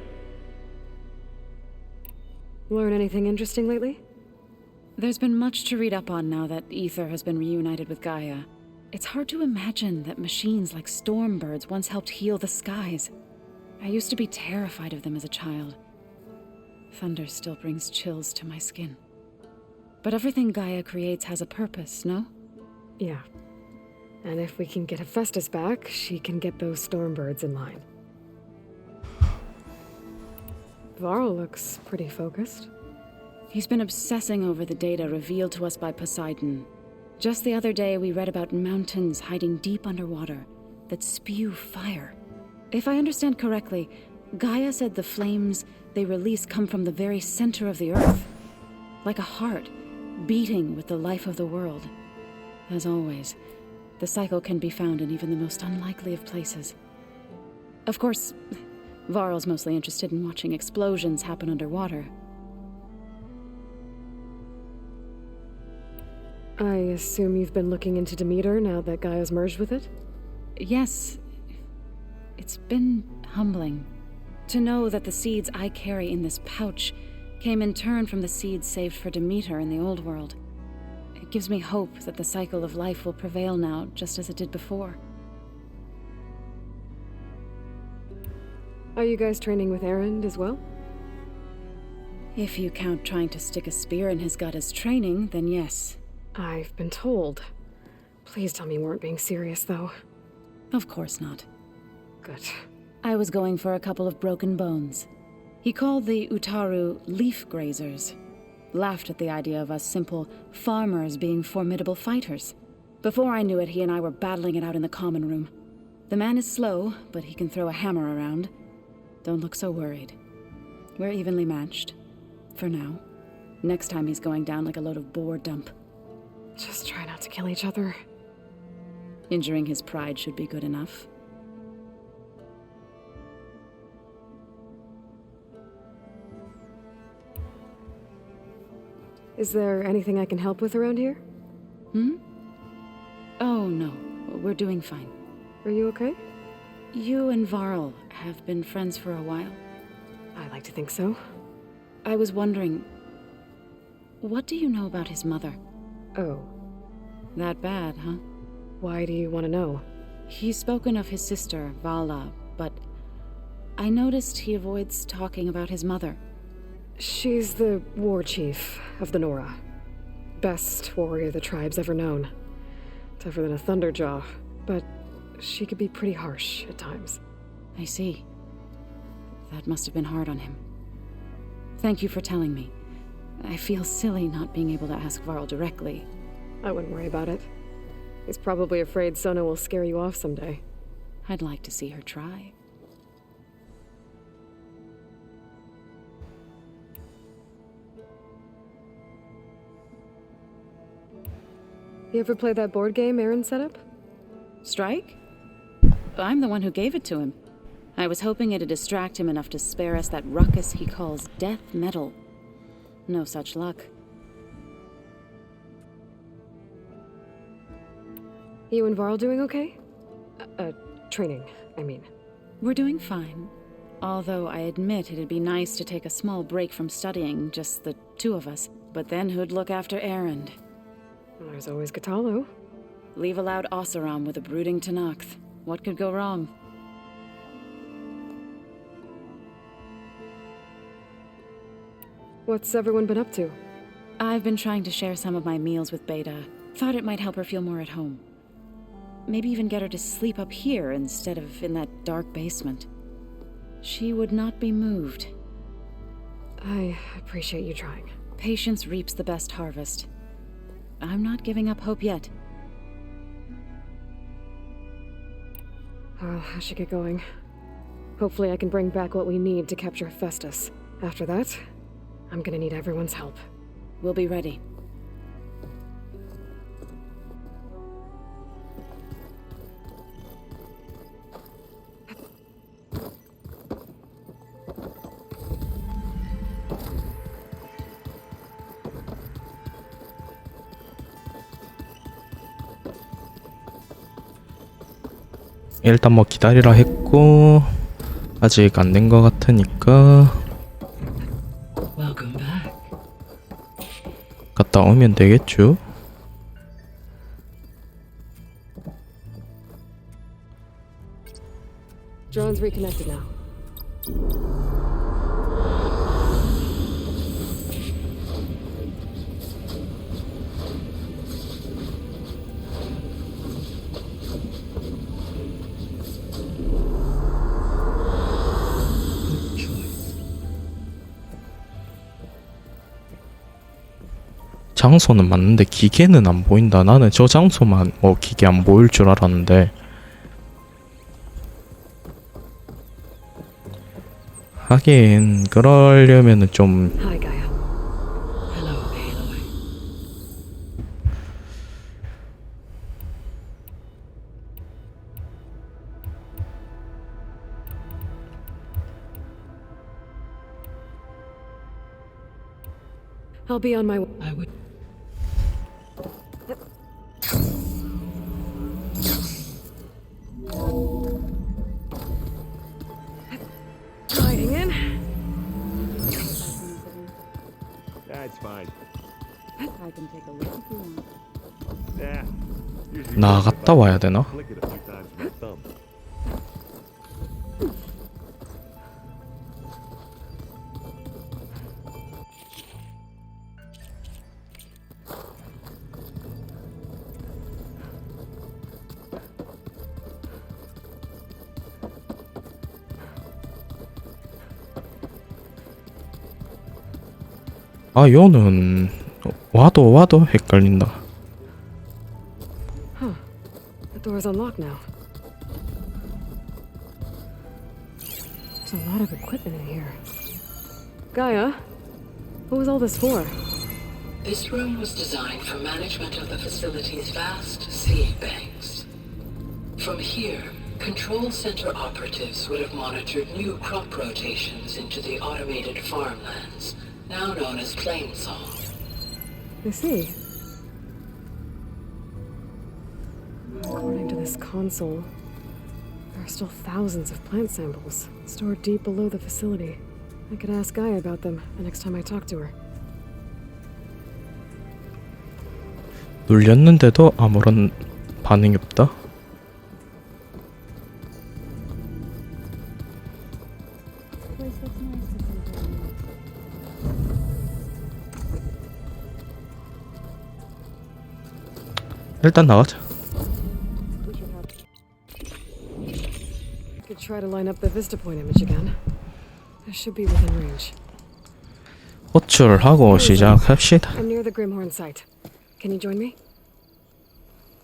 Learn anything interesting lately?
There's been much to read up on now that Ether has been reunited with Gaia. It's hard to imagine that machines like stormbirds once helped heal the skies. I used to be terrified of them as a child. Thunder still brings chills to my skin. But everything Gaia creates has a purpose, no?
Yeah. And if we can get Hephaestus back, she can get those stormbirds in line. Varl looks pretty focused.
He's been obsessing over the data revealed to us by Poseidon. Just the other day, we read about mountains hiding deep underwater that spew fire. If I understand correctly, Gaia said the flames they release come from the very center of the earth, like a heart beating with the life of the world. As always, the cycle can be found in even the most unlikely of places. Of course, Varl's mostly interested in watching explosions happen underwater.
I assume you've been looking into Demeter now that Gaia's merged with it?
Yes. It's been humbling to know that the seeds I carry in this pouch came in turn from the seeds saved for Demeter in the old world. It gives me hope that the cycle of life will prevail now, just as it did before.
Are you guys training with Erend as well?
If you count trying to stick a spear in his gut as training, then yes.
I've been told. Please tell me you weren't being serious, though.
Of course not.
Good.
I was going for a couple of broken bones. He called the Utaru leaf grazers. Laughed at the idea of us simple farmers being formidable fighters. Before I knew it, he and I were battling it out in the common room. The man is slow, but he can throw a hammer around. Don't look so worried. We're evenly matched. For now. Next time he's going down like a load of boar dump.
Just try not to kill each other.
Injuring his pride should be good enough.
Is there anything I can help with around here?
Oh, no. We're doing fine.
Are you okay?
You and Varl have been friends for a while.
I like to think so.
I was wondering, what do you know about his mother?
Oh.
That bad, huh?
Why do you want to know?
He's spoken of his sister, Vala, but I noticed he avoids talking about his mother.
She's the war chief of the Nora. Best warrior the tribe's ever known. Tougher than a Thunderjaw, but she could be pretty harsh at times.
I see. That must have been hard on him. Thank you for telling me. I feel silly not being able to ask Varl directly.
I wouldn't worry about it. He's probably afraid Sona will scare you off someday.
I'd like to see her try.
You ever play that board game Aaron set up?
Strike? I'm the one who gave it to him. I was hoping it'd distract him enough to spare us that ruckus he calls death metal. No such luck.
You and Varl doing okay? Training, I mean.
We're doing fine. Although I admit it'd be nice to take a small break from studying, just the two of us. But then who'd look after Erend?
There's always Katalo.
Leave a loud Oseram with a brooding Tenakth. What could go wrong?
What's everyone been up to?
I've been trying to share some of my meals with Beta. Thought it might help her feel more at home. Maybe even get her to sleep up here instead of in that dark basement. She would not be moved.
I appreciate you trying.
Patience reaps the best harvest. I'm not giving up hope yet.
Well, I should get going. Hopefully I can bring back what we need to capture Festus. After that, I'm gonna need everyone's help.
We'll be ready.
일단 뭐 기다리라 했고 아직 안 된 것 같으니까 갔다 오면 되겠죠?
Drone's reconnected now.
장소는 맞는데 기계는 안 보인다. 나는 저 장소만 기계 안 보일 줄 알았는데 하긴 그러려면은 좀
Hi, Gaia. Hello, Aloy. I'll be on my way. I would. Hiding in.
That's fine.
I can take a look if you want.
Yeah. Usually
나갔다 와야 되나?
click it a few times with my thumb.
아 요는 와도 헷갈린다.
Huh. The door's unlocked now. There's a lot of equipment in here. Gaia, what was all this for?
This room was designed for management of the facility's vast seed banks. From here, control center operatives would have monitored new crop rotations into the automated farmlands, now known as Plainsong.
I see. According to this console, there are still thousands of plant samples stored deep below the facility. I could ask Gaia about them the next time I talk to her.
눌렸는데도 아무런 반응이 없다. 일단 나가자.
Could try to line up the Vista Point image again. I should be within range.
호출하고 시작합시다.
I'm near the Grimhorn site. Can you join me?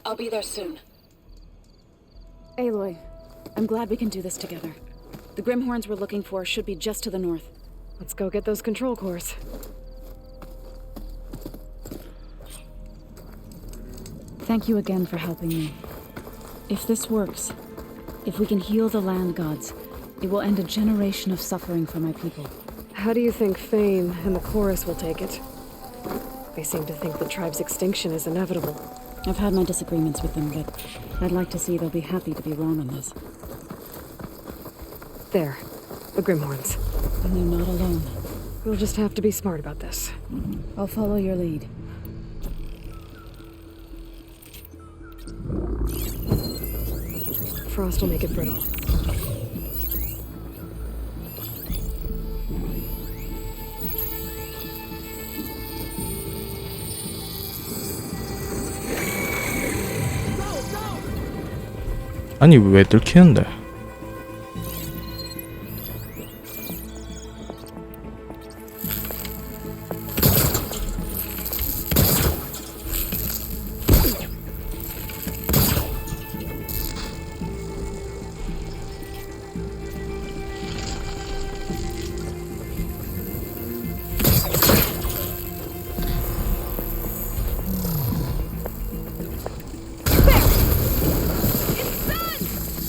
I'll be there soon.
Aloy, I'm glad we can do this together. The Grimhorns we're looking for should be just to the north.
Let's go get those control cores.
Thank you again for helping me. If this works, if we can heal the land gods, it will end a generation of suffering for my people.
How do you think Fane and the chorus will take it? They seem to think the tribe's extinction is inevitable.
I've had my disagreements with them, but I'd like to see they'll be happy to be wrong on this.
There. The Grimhorns.
And they're not alone.
We'll just have to be smart about this.
I'll follow your lead.
Frost will make it brittle.
아니 왜 들키는데?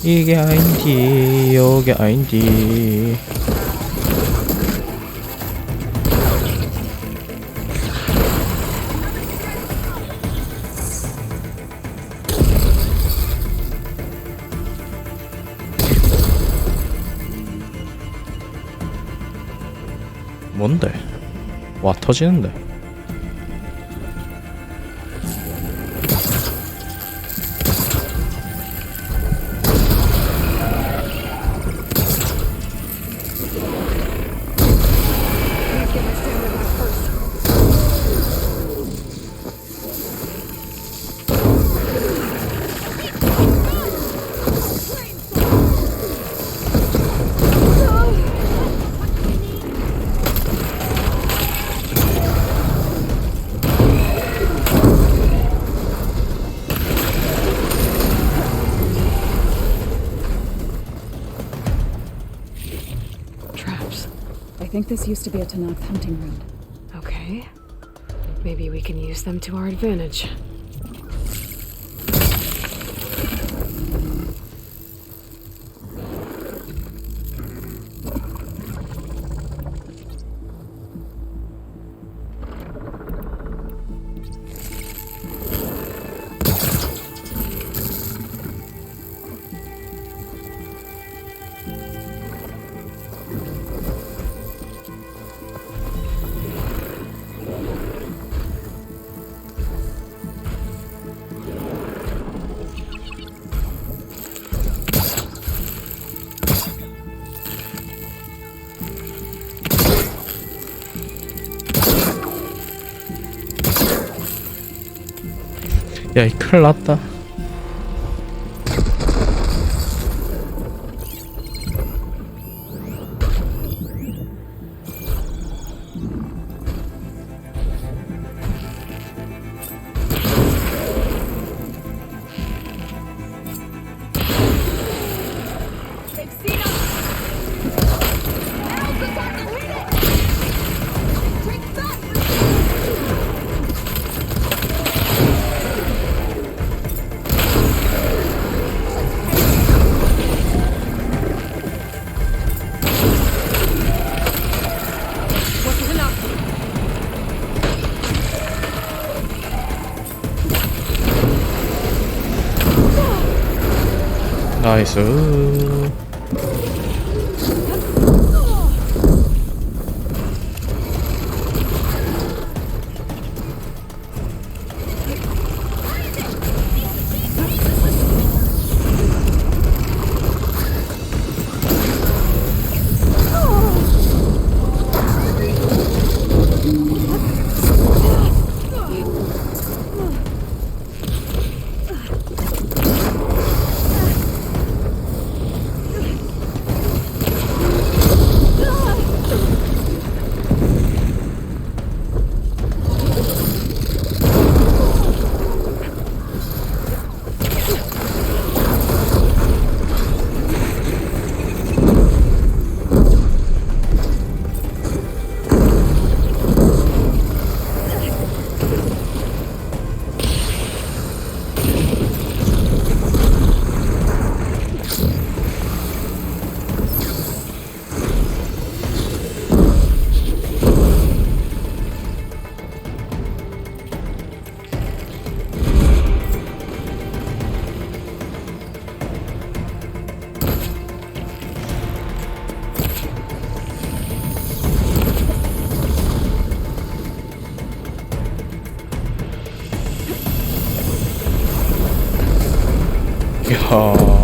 이게 아닌디 요게 아닌디. 뭔데? 와 터지는데.
Traps.
I think this used to be a Tanakh hunting ground.
Okay. Maybe we can use them to our advantage.
야, 이 큰일 났다. 나이스. 이야.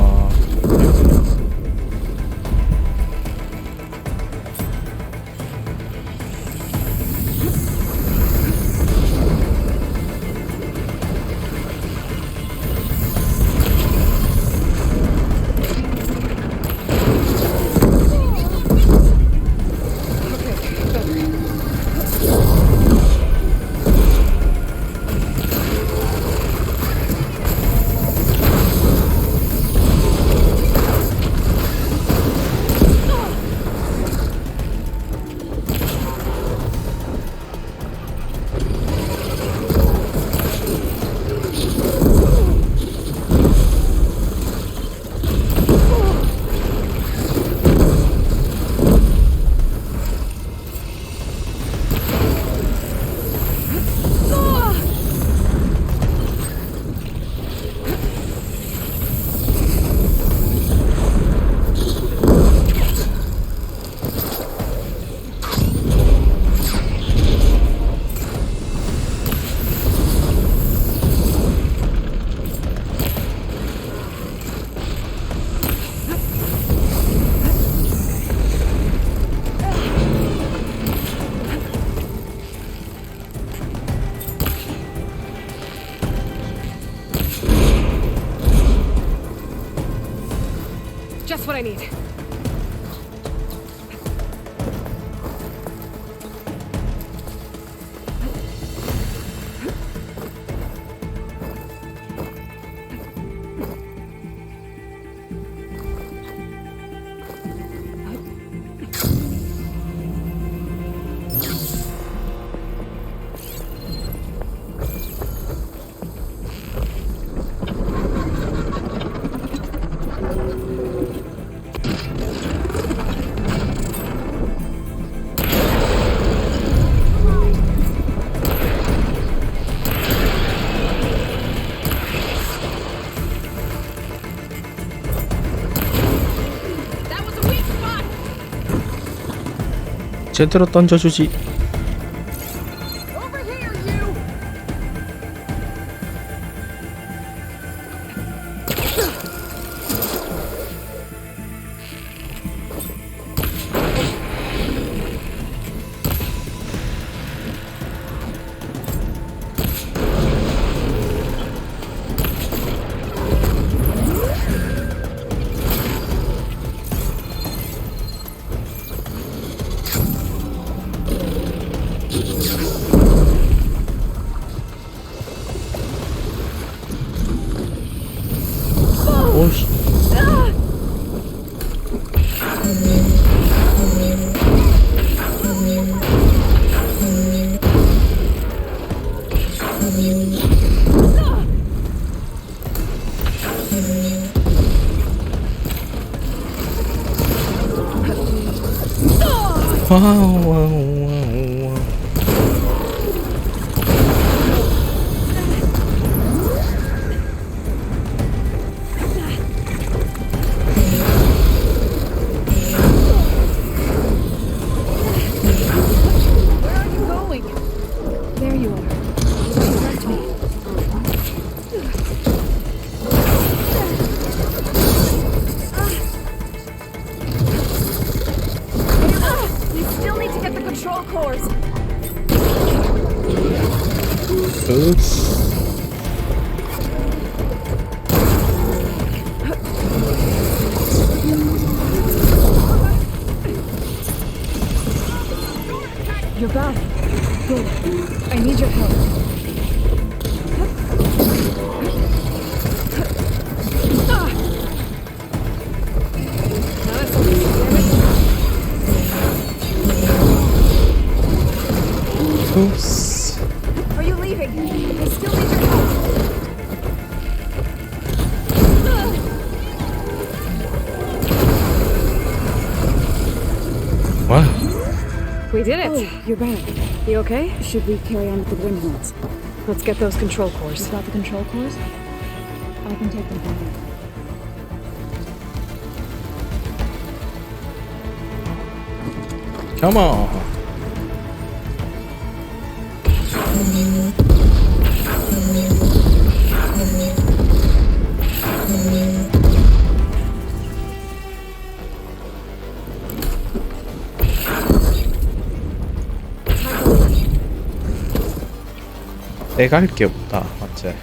what I need.
제대로 던져주지. 오씨. 와우.
You're back. Good. I need your help.
Oops.
Are you leaving? I still need your help.
Wow.
We did it.
Oh, you're back.
You okay?
Should we carry on with the Grimhorns?
Let's get those control cores.
You got the control cores? I can take them from here.
Come on. 내가 할 게 없다, 맞지?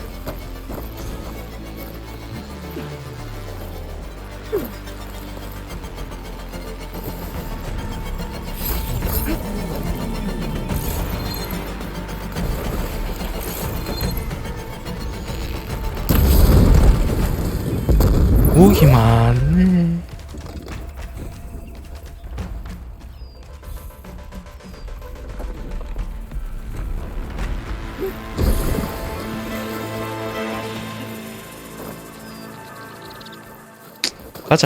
무기 많네. 가자.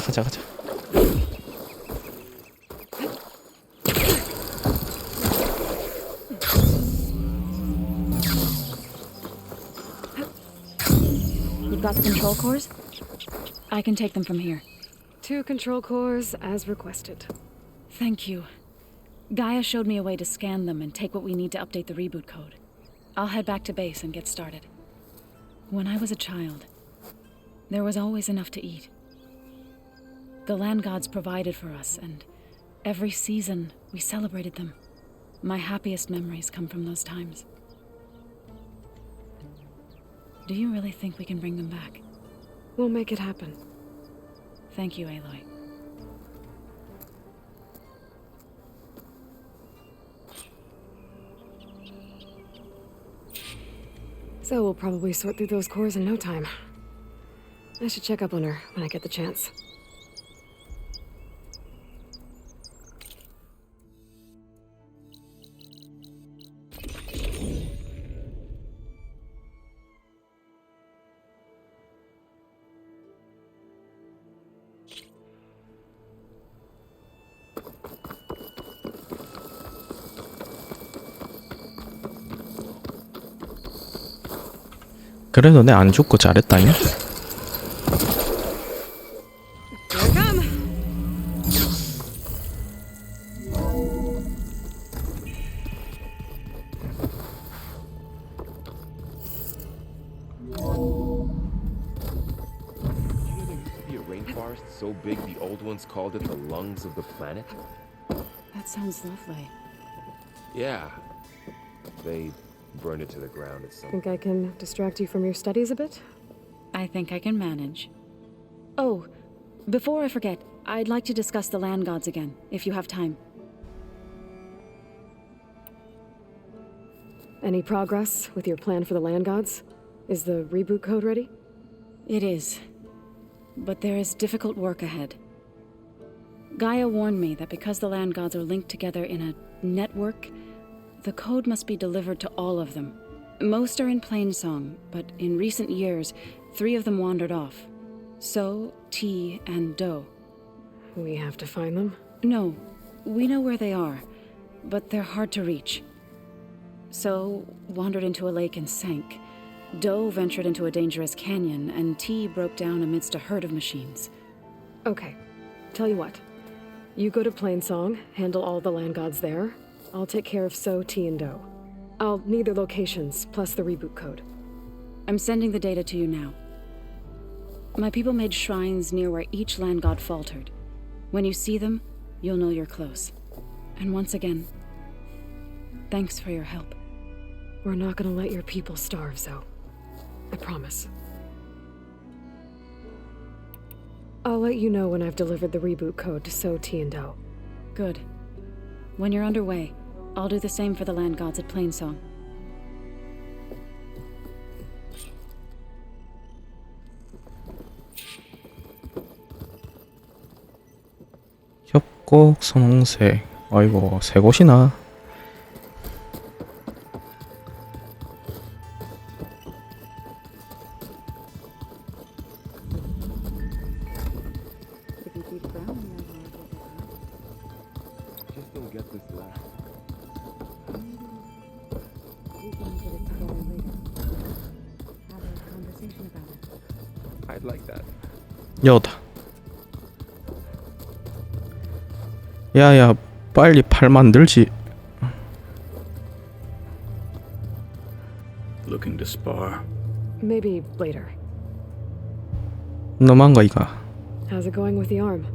You've got the control cores? I can take them from here.
2 control cores as requested.
Thank you. Gaia showed me a way to scan them and take what we need to update the reboot code. I'll head back to base and get started. When I was a child, there was always enough to eat. The land gods provided for us, and every season we celebrated them. My happiest memories come from those times. Do you really think we can bring them back?
We'll make it happen.
Thank you, Aloy.
So we'll probably sort through those cores in no time. I should check up on her when I get the chance.
그래도 내 안 죽고 잘했다냐?
Here I come!
Be a rainforest so big the old ones called it the lungs of the planet?
That sounds lovely.
Yeah. They burned it to the ground at some
Think I can distract you from your studies a bit?
I think I can manage. Oh, before I forget, I'd like to discuss the land gods again, if you have time.
Any progress with your plan for the land gods? Is the reboot code ready?
It is. But there is difficult work ahead. Gaia warned me that because the land gods are linked together in a network, the code must be delivered to all of them. Most are in Plainsong, but in recent years, 3 of them wandered off. So, T, and Do.
We have to find them?
No, we know where they are, but they're hard to reach. So, wandered into a lake and sank. Do ventured into a dangerous canyon, and T broke down amidst a herd of machines.
Okay, tell you what. You go to Plainsong, handle all the land gods there. I'll take care of So, T, and Do. I'll need their locations, plus the reboot code.
I'm sending the data to you now. My people made shrines near where each land god faltered. When you see them, you'll know you're close. And once again, thanks for your help.
We're not gonna let your people starve, Zo. I promise. I'll let you know when I've delivered the reboot code to So, T, and Do.
Good. When you're underway, I'll do the same for the land gods at Plainsong.
협곡 선홍색. 아이고, 3곳이나.
Just don't get this last. I'd like that.
여다. 야야, 빨리 팔 만들지.
Looking to spar.
Maybe later.
너만가 이가.
How's it going with the arm?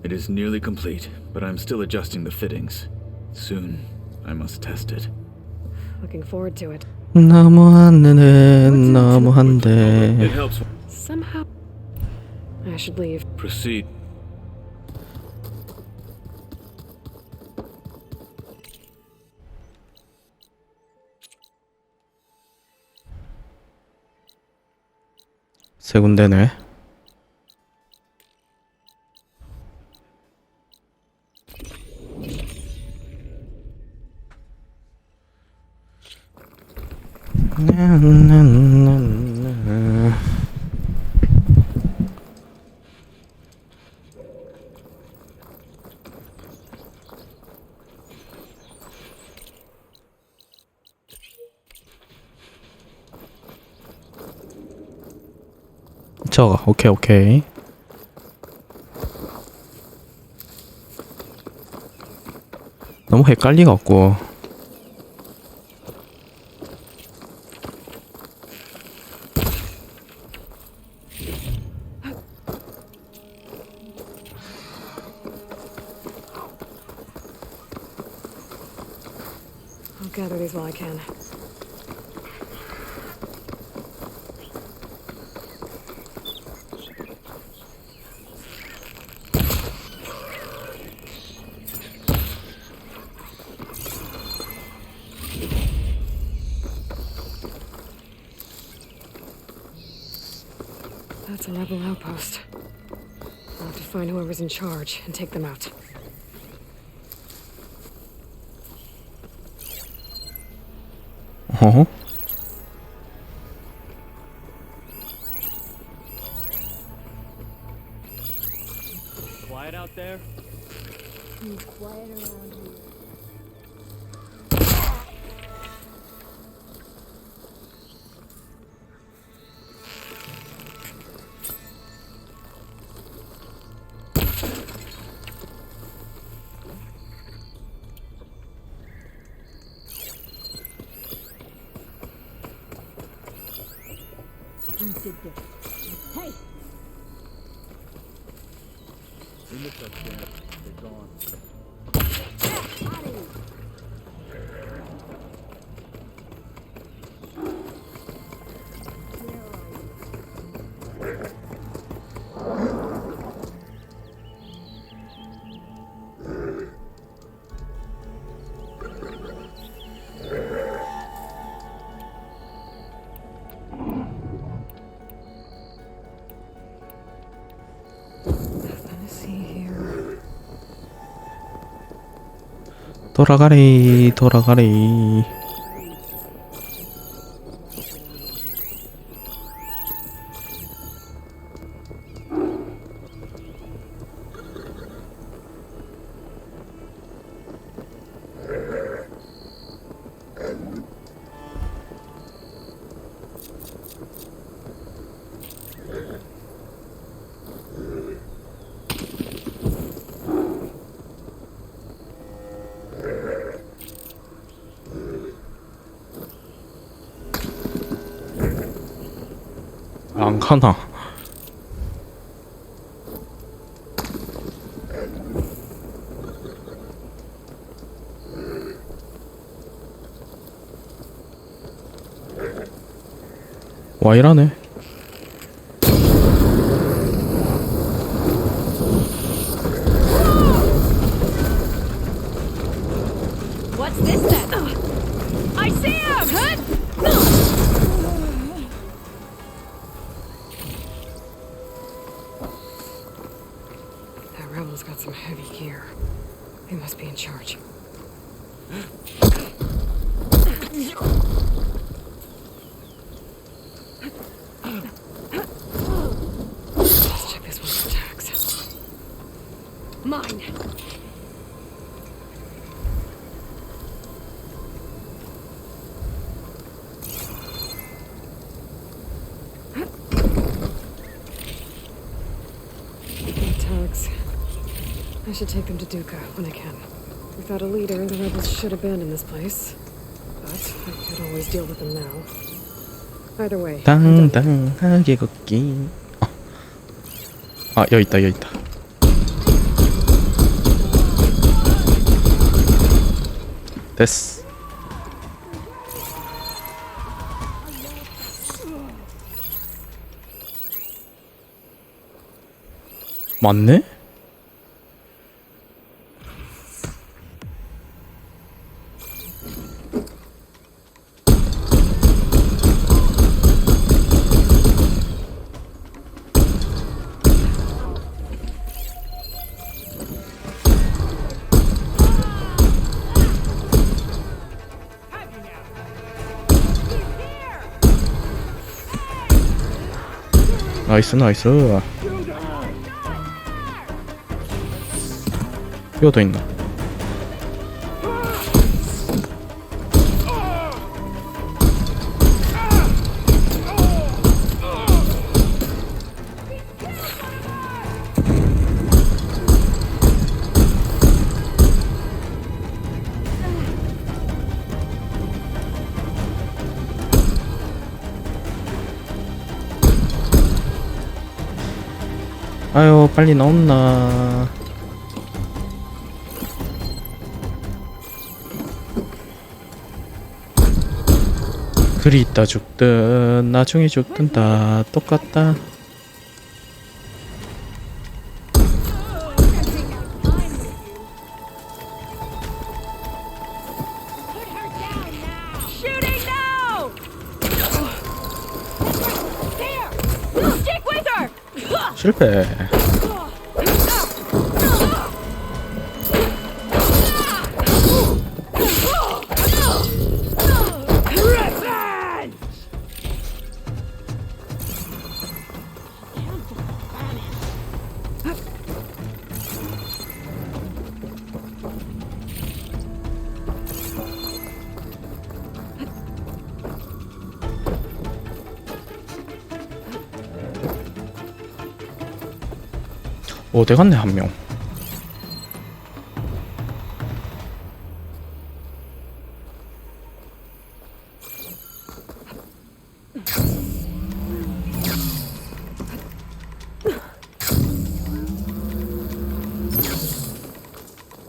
It is nearly complete, but I'm still adjusting the fittings. Soon, I must test it.
Looking forward to it.
너무하네,
It
너무한데.
helps.
Somehow... I should leave.
Proceed.
세 군데네. 저거 오케이. 너무 헷갈리가 없고.
I'll gather these while I can. It's a rebel outpost. I'll have to find whoever's in charge and take them out.
어?
Quiet out there?
돌아가리 돌아가리. 안 가나? 와 이러네.
What's this then? I see him!
That rebel's got some heavy gear. They must be in charge. Let's check this one for tags. Mine! Tags. I should take them to Duca when I can. Without a leader, the rebels should abandon this place. But I could always deal with them now. Either way. I'm done.
당당하게 걷기. 아 여기 있다 여기 있다. 됐어. 맞네? 나이스 나이스. 이거 더 있나? 아유 빨리 나온나. 그리 있다 죽든 나중에 죽든 다 똑같다.
Shooting now! Here! Stick with her!
실패. 어디 갔네 한 명.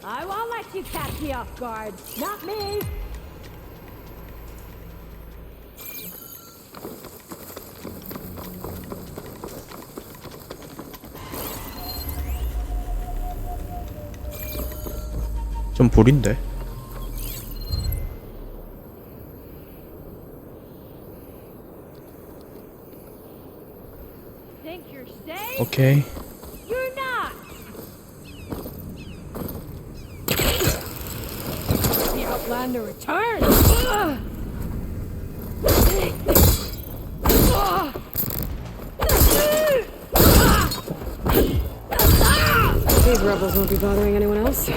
I won't let you catch me off guard. Not me.
좀 불인데.
Think you're safe?
오케이.
You're not. The Outlander returns.
These rebels won't be bothering anyone else.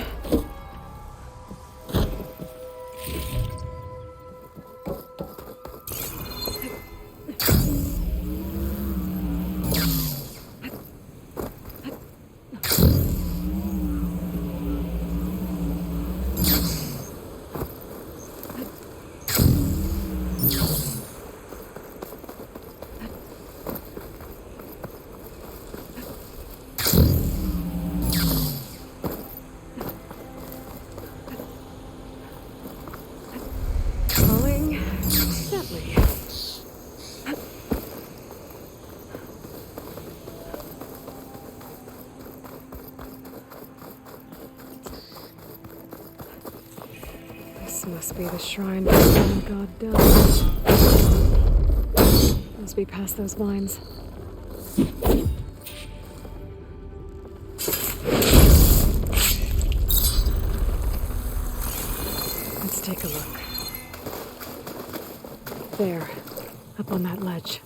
Falling gently. This must be the shrine where the god died. Must be past those vines. Let's take a look. There, up on that ledge.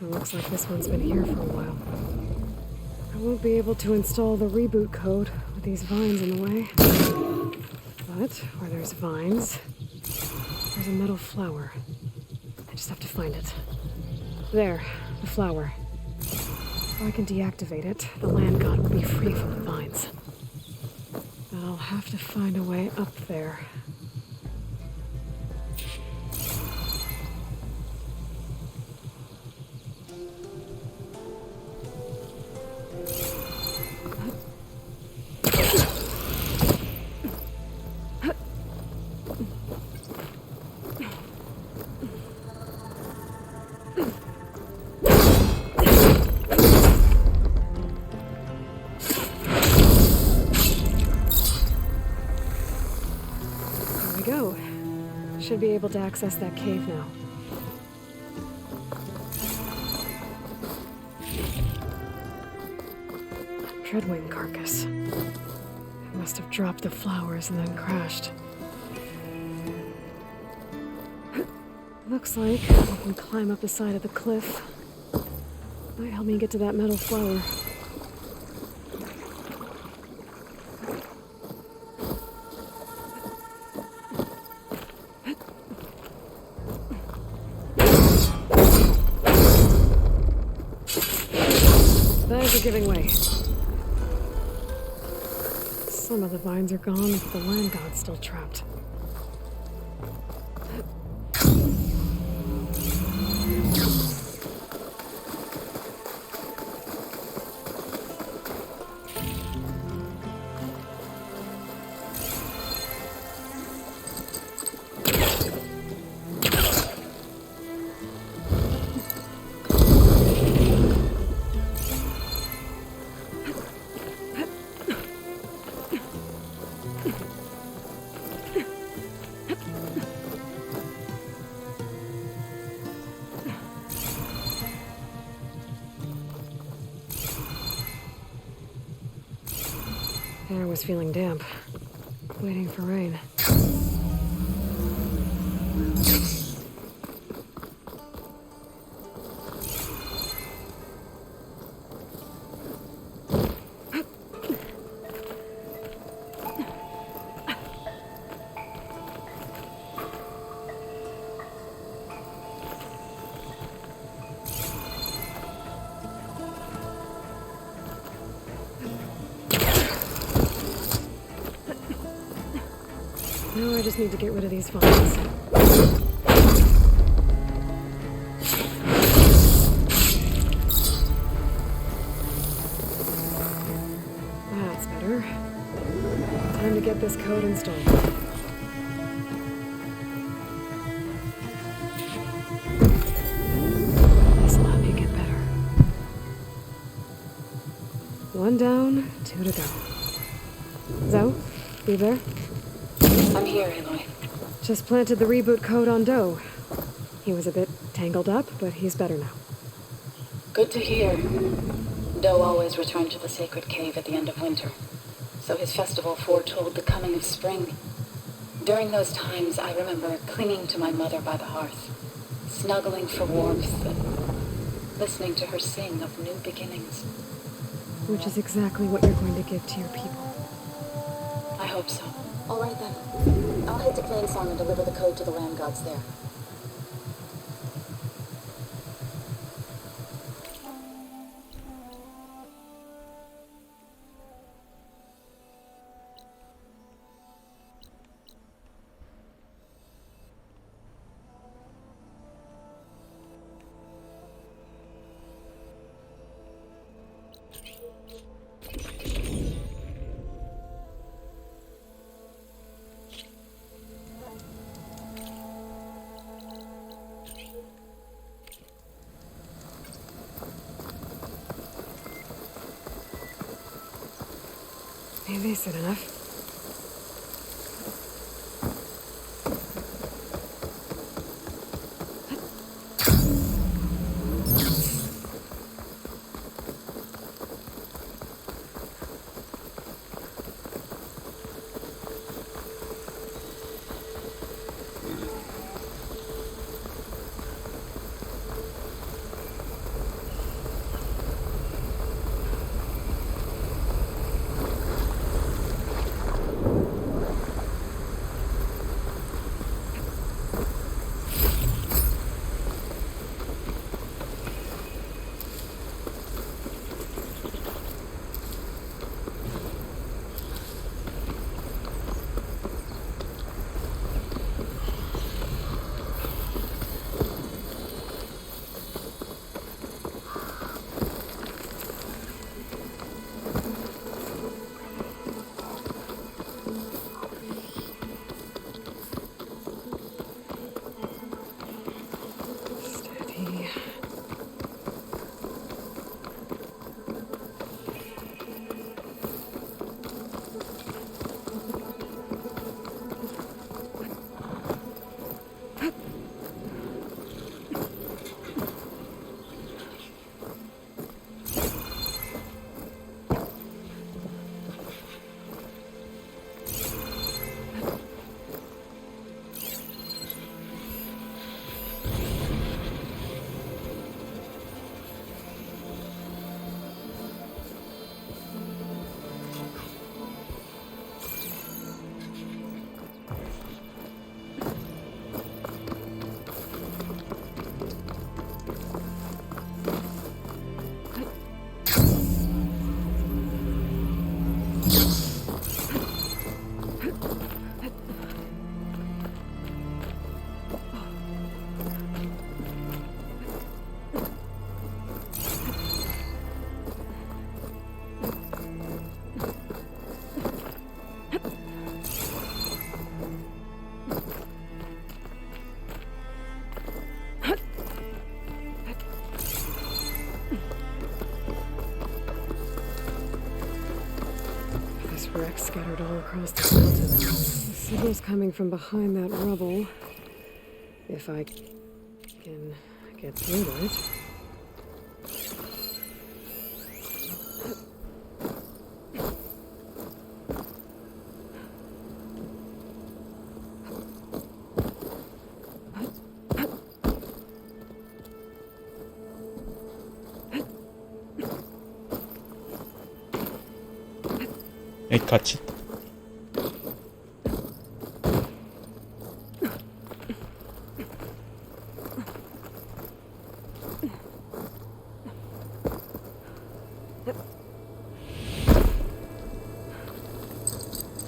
It looks like this one's been here for a while. I won't be able to install the reboot code with these vines in the way. But where there's vines, there's a metal flower. I just have to find it. There, the flower. If I can deactivate it, the land god will be free from the vines. But I'll have to find a way up there. Go. Should be able to access that cave now. Dreadwing carcass. It must have dropped the flowers and then crashed. Looks like I can climb up the side of the cliff. Might help me get to that metal flower. Are giving way. Some of the vines are gone, but the land god's still trapped. Air was feeling damp. Waiting for rain. Now I just need to get rid of these vines. That's better. Time to get this code installed. This'll help you get better. One down, two to go. Zoe, you there?
I'm here, Aloy.
Just planted the reboot code on Doe. He was a bit tangled up, but he's better now.
Good to hear. Doe always returned to the sacred cave at the end of winter, so his festival foretold the coming of spring. During those times, I remember clinging to my mother by the hearth, snuggling for warmth, and listening to her sing of new beginnings.
Which is exactly what you're going to give to your people.
I hope so. All right, then. I'll head to Plainsong and deliver the code to the land gods there.
Maybe soon enough. Wrecks scattered all across the mountain. The signal's coming from behind that rubble. If I can get through to it.
에이 같이 있다.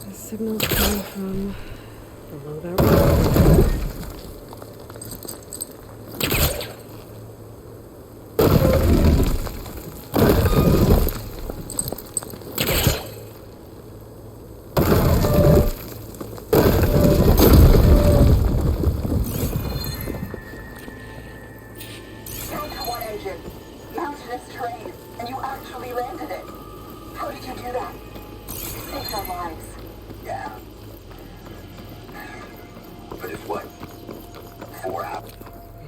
The signal's coming from below that road.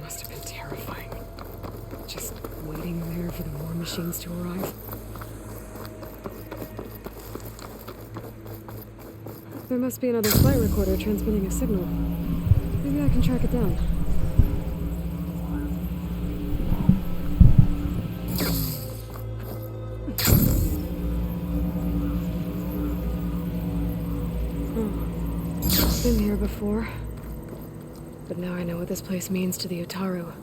Must have been terrifying. Just waiting there for the war machines to arrive. There must be another flight recorder transmitting a signal. Maybe I can track it down. Been here before. But now I know what this place means to the Utaru.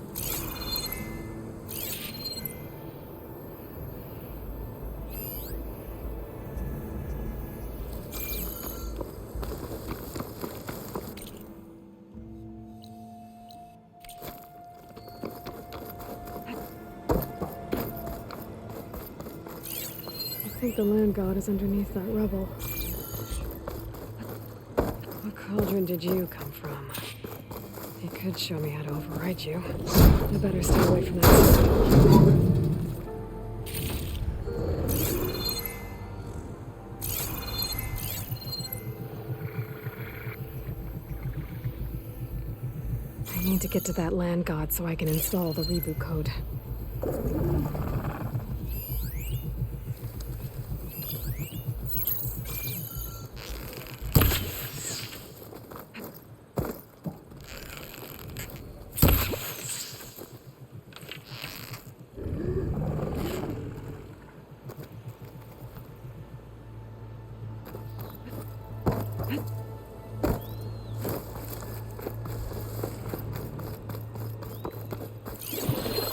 I think the land god is underneath that rubble. What cauldron did you come from? You could show me how to override you. I better stay away from that. I need to get to that land god so I can install the reboot code.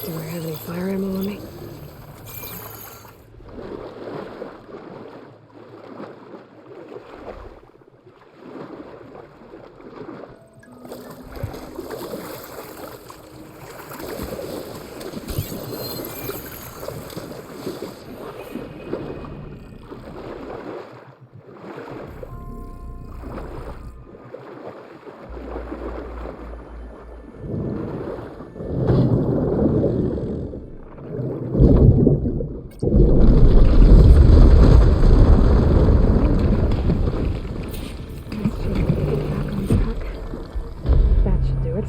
Do I have any fire ammo on me? That should do it.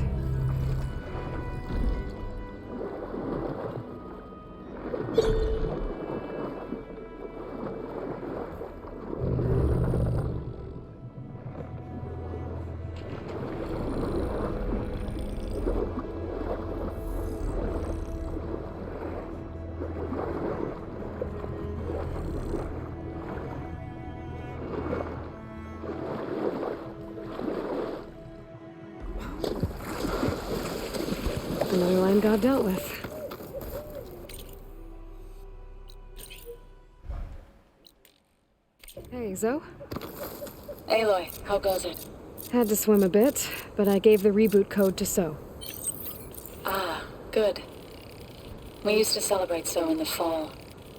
Another land god dealt with. Hey, Zoe.
Aloy, how goes it?
Had to swim a bit, but I gave the reboot code to So.
Ah, good. We used to celebrate So in the fall,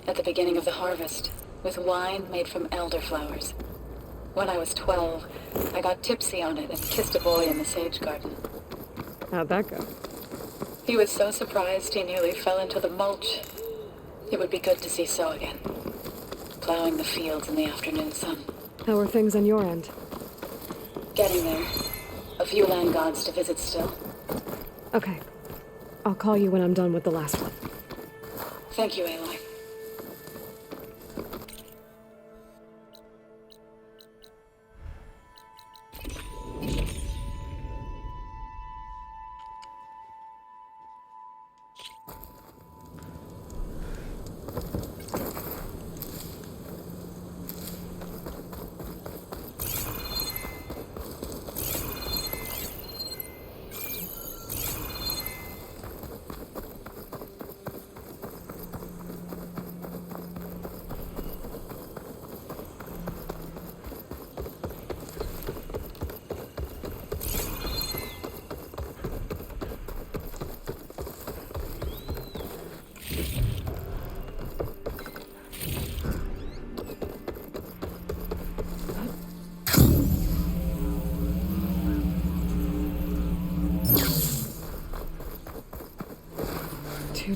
at the beginning of the harvest, with wine made from elderflowers. When I was 12, I got tipsy on it and kissed a boy in the sage garden.
How'd that go?
He was so surprised he nearly fell into the mulch. It would be good to see So again, plowing the fields in the afternoon sun.
How are things on your end?
Getting there. A few land gods to visit still.
Okay. I'll call you when I'm done with the last one.
Thank you, Aloy.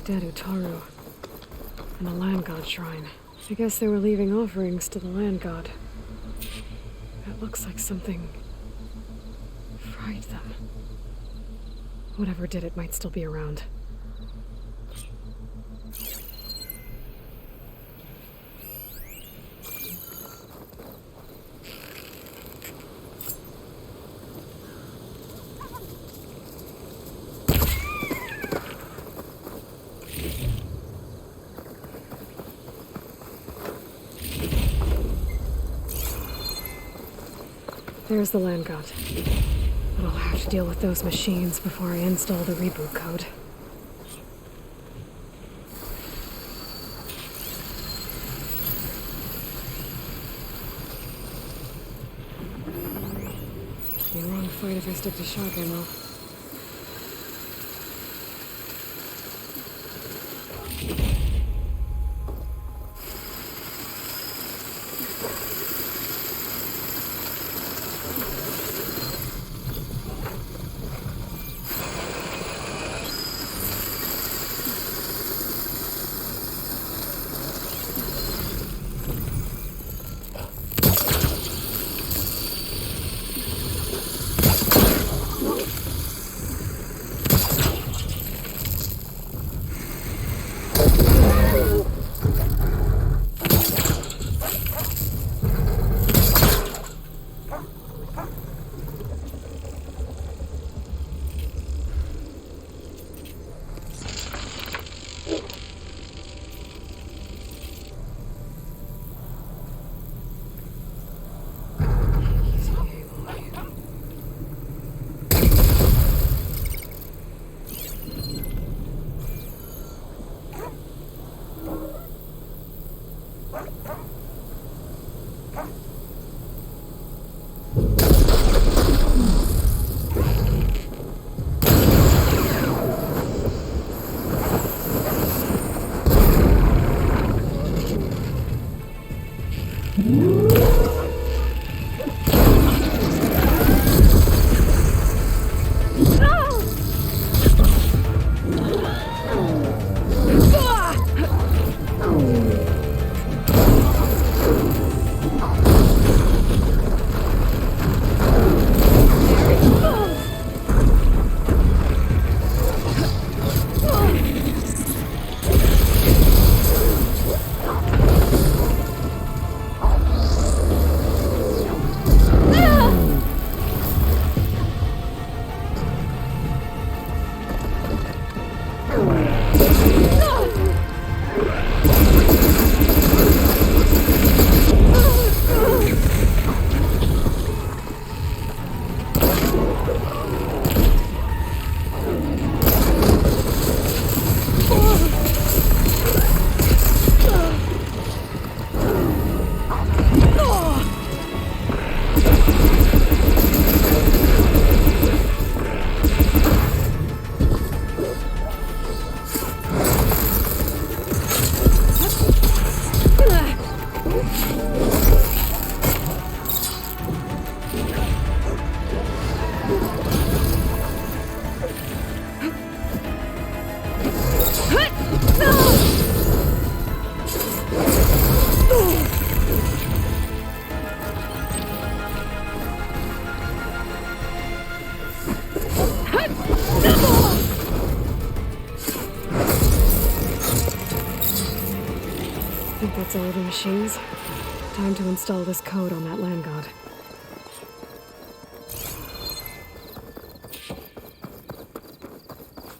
two dead Utaru. And a land god shrine. I guess they were leaving offerings to the land god. It looks like something fried them. Whatever did it might still be around. There's the land god. But I'll have to deal with those machines before I install the reboot code. Be a wrong fight if I stick to shock ammo. That's all the machines. Time to install this code on that land god.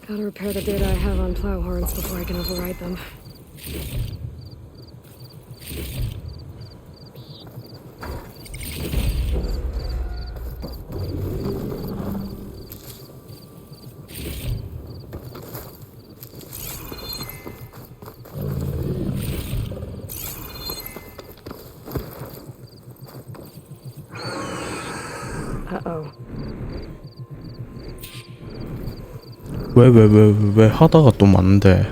Gotta repair the data I have on plow horns before I can override them. Uh-oh.
왜 하다가 또 맞는데.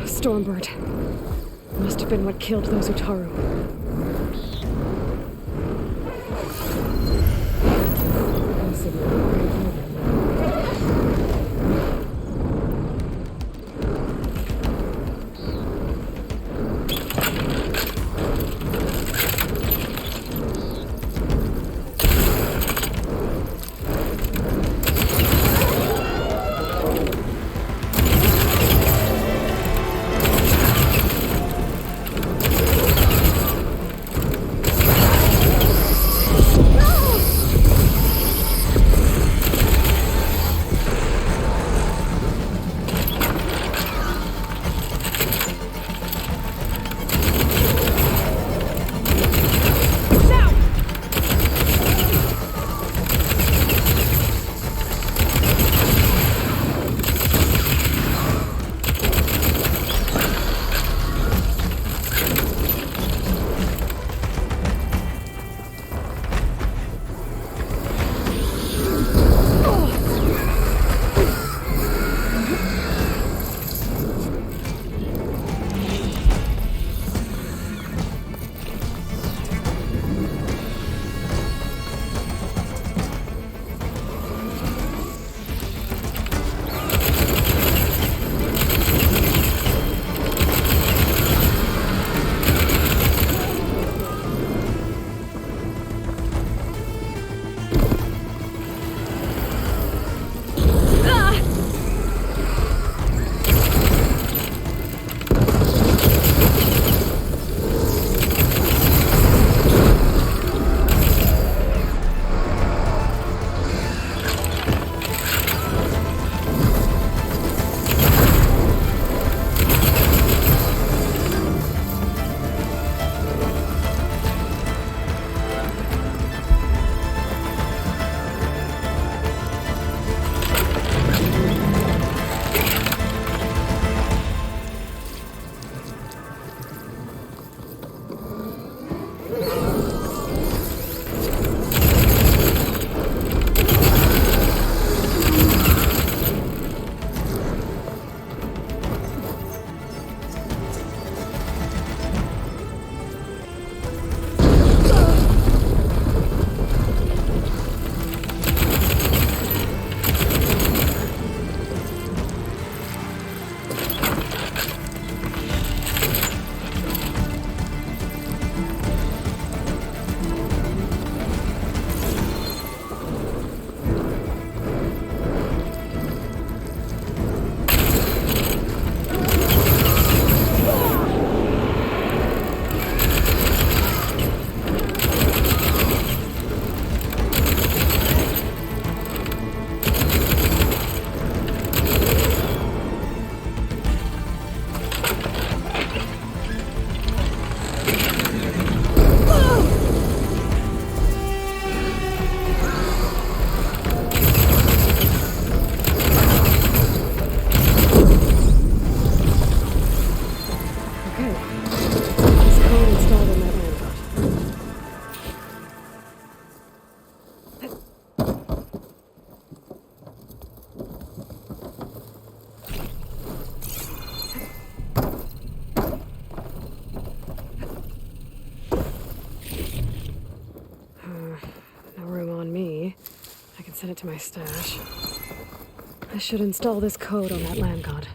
Stormbird. Must have been what killed those Utaru. Possibly. Okay. This code installed in that land god. No room on me. I can send it to my stash. I should install this code on that land god.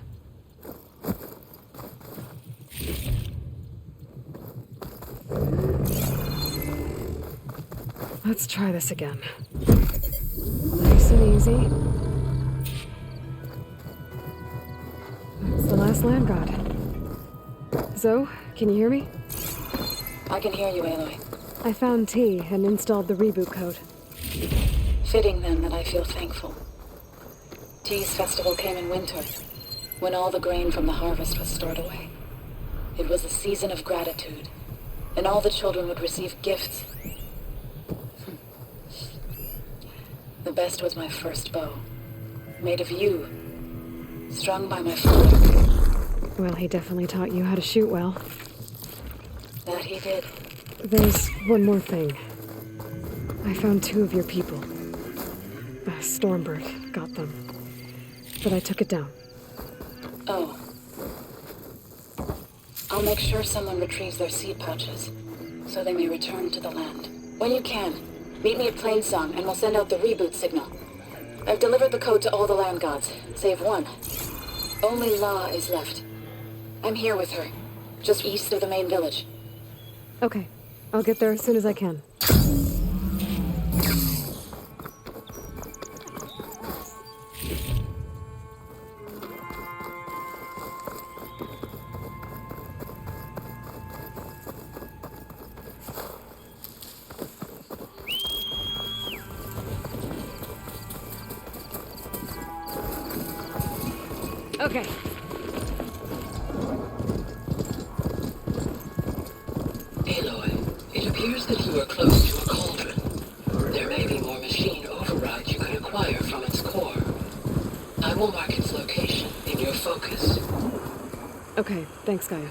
Let's try this again. Nice and easy. That's the last land god. Zoe, can you hear me?
I can hear you, Aloy.
I found T and installed the reboot code.
Fitting then that I feel thankful. T's festival came in winter, when all the grain from the harvest was stored away. It was a season of gratitude, and all the children would receive gifts. The best was my first bow, made of yew, strung by my father.
Well, he definitely taught you how to shoot well.
That he did.
There's one more thing. I found 2 of your people. A Stormbird got them. But I took it down.
Oh. I'll make sure someone retrieves their seed pouches, so they may return to the land. When you can, meet me at Plainsong and we'll send out the reboot signal. I've delivered the code to all the land gods, save one. Only La is left. I'm here with her, just east of the main village.
Okay. I'll get there as soon as I can. Okay.
Aloy, it appears that you are close to a cauldron. There may be more machine overrides you could acquire from its core. I will mark its location in your focus.
Okay, thanks, Gaia.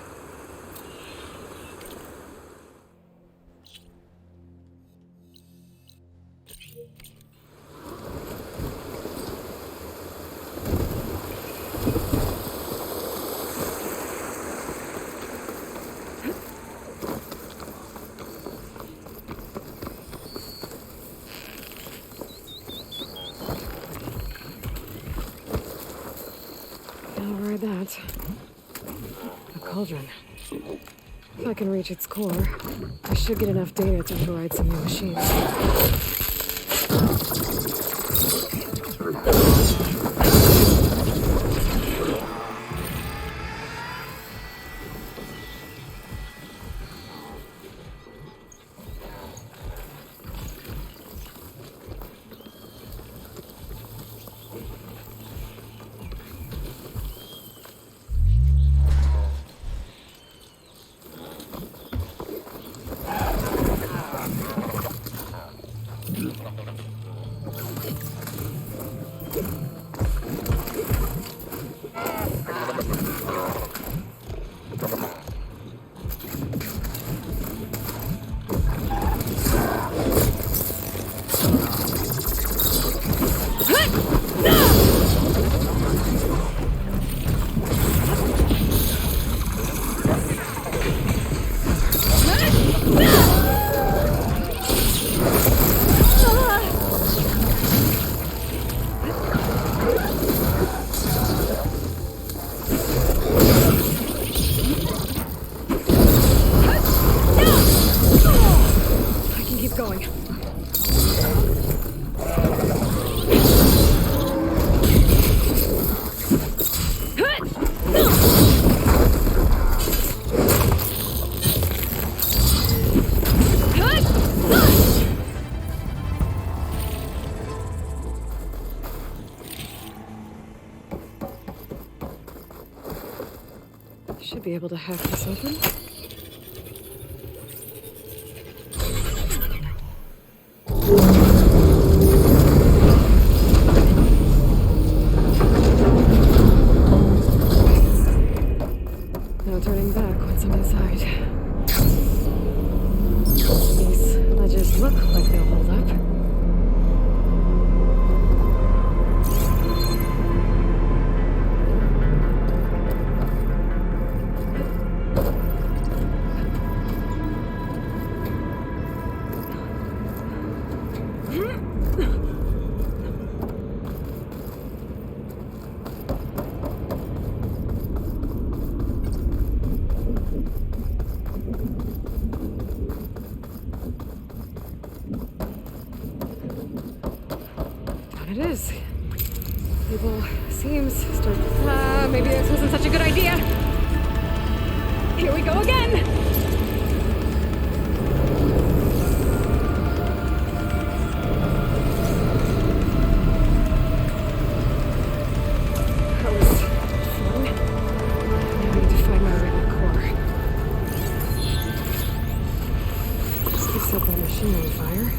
That. A cauldron. If I can reach its core, I should get enough data to override some new machines. Should be able to hack this open. No turning back. What's on inside? These ledges look like they'll hold up. It is. Label seems start. Maybe this wasn't such a good idea. Here we go again. That was fun. Now I need to find my way to the core. This could set that machine on fire.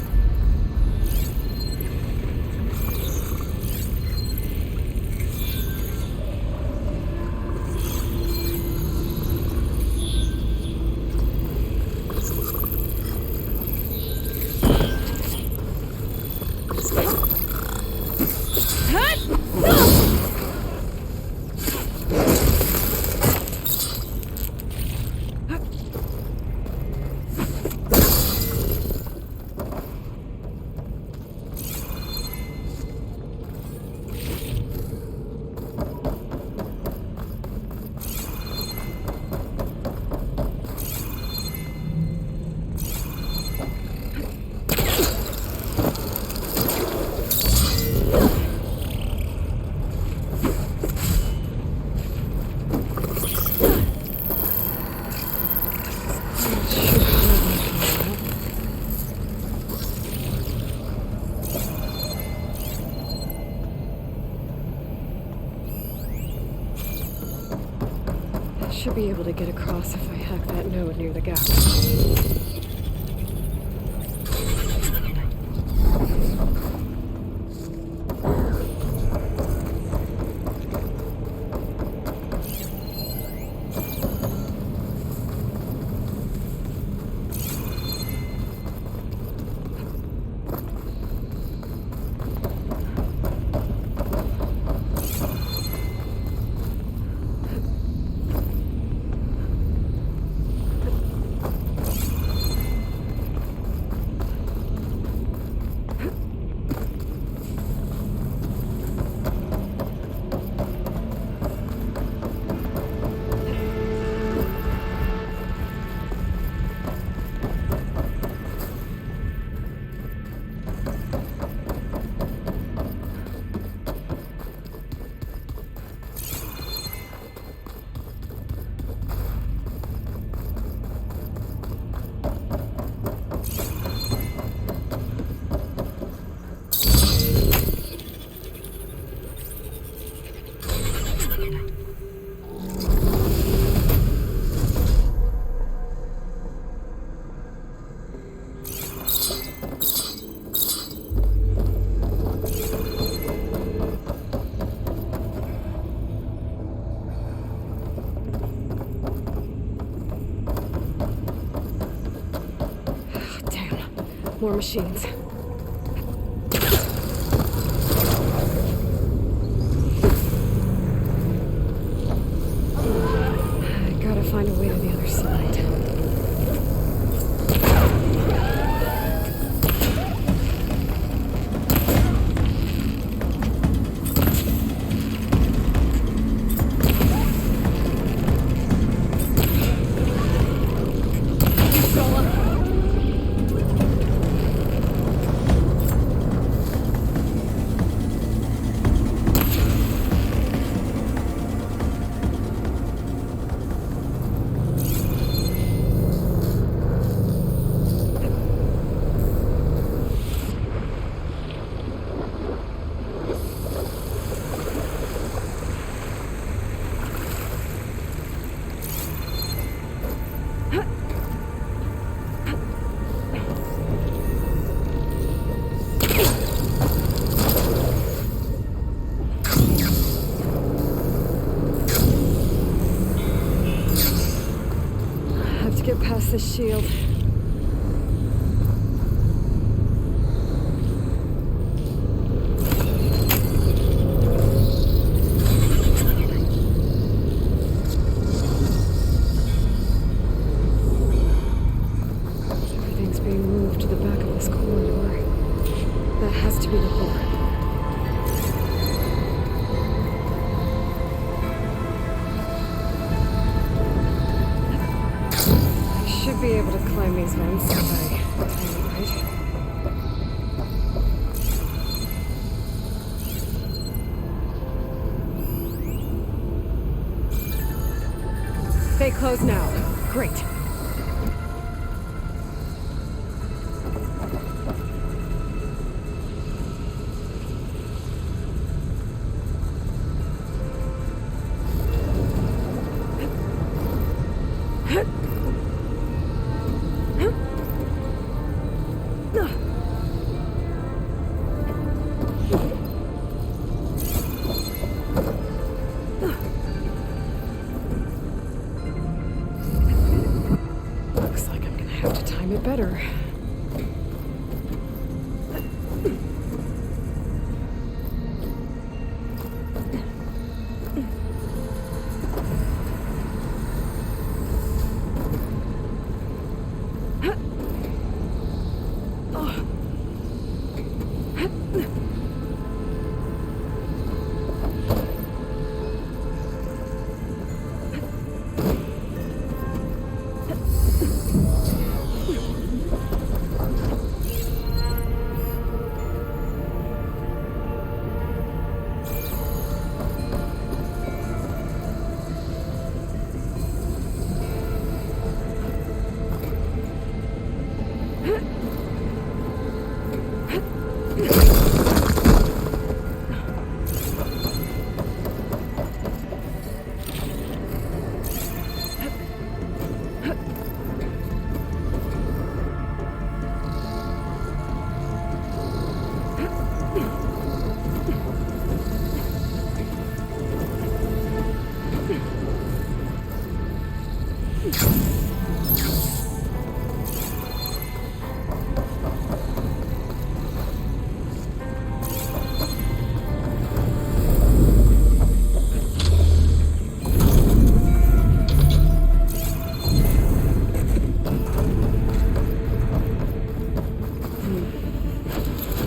Should be able to get across if I hack that node near the gap. More machines. I gotta find a way to the other side. get past this shield. Everything's being moved to the back of this corridor. That has to be the core. Should be able to climb these vents if I time it right. Stay closed now. Great. Looks like I'm gonna have to time it better.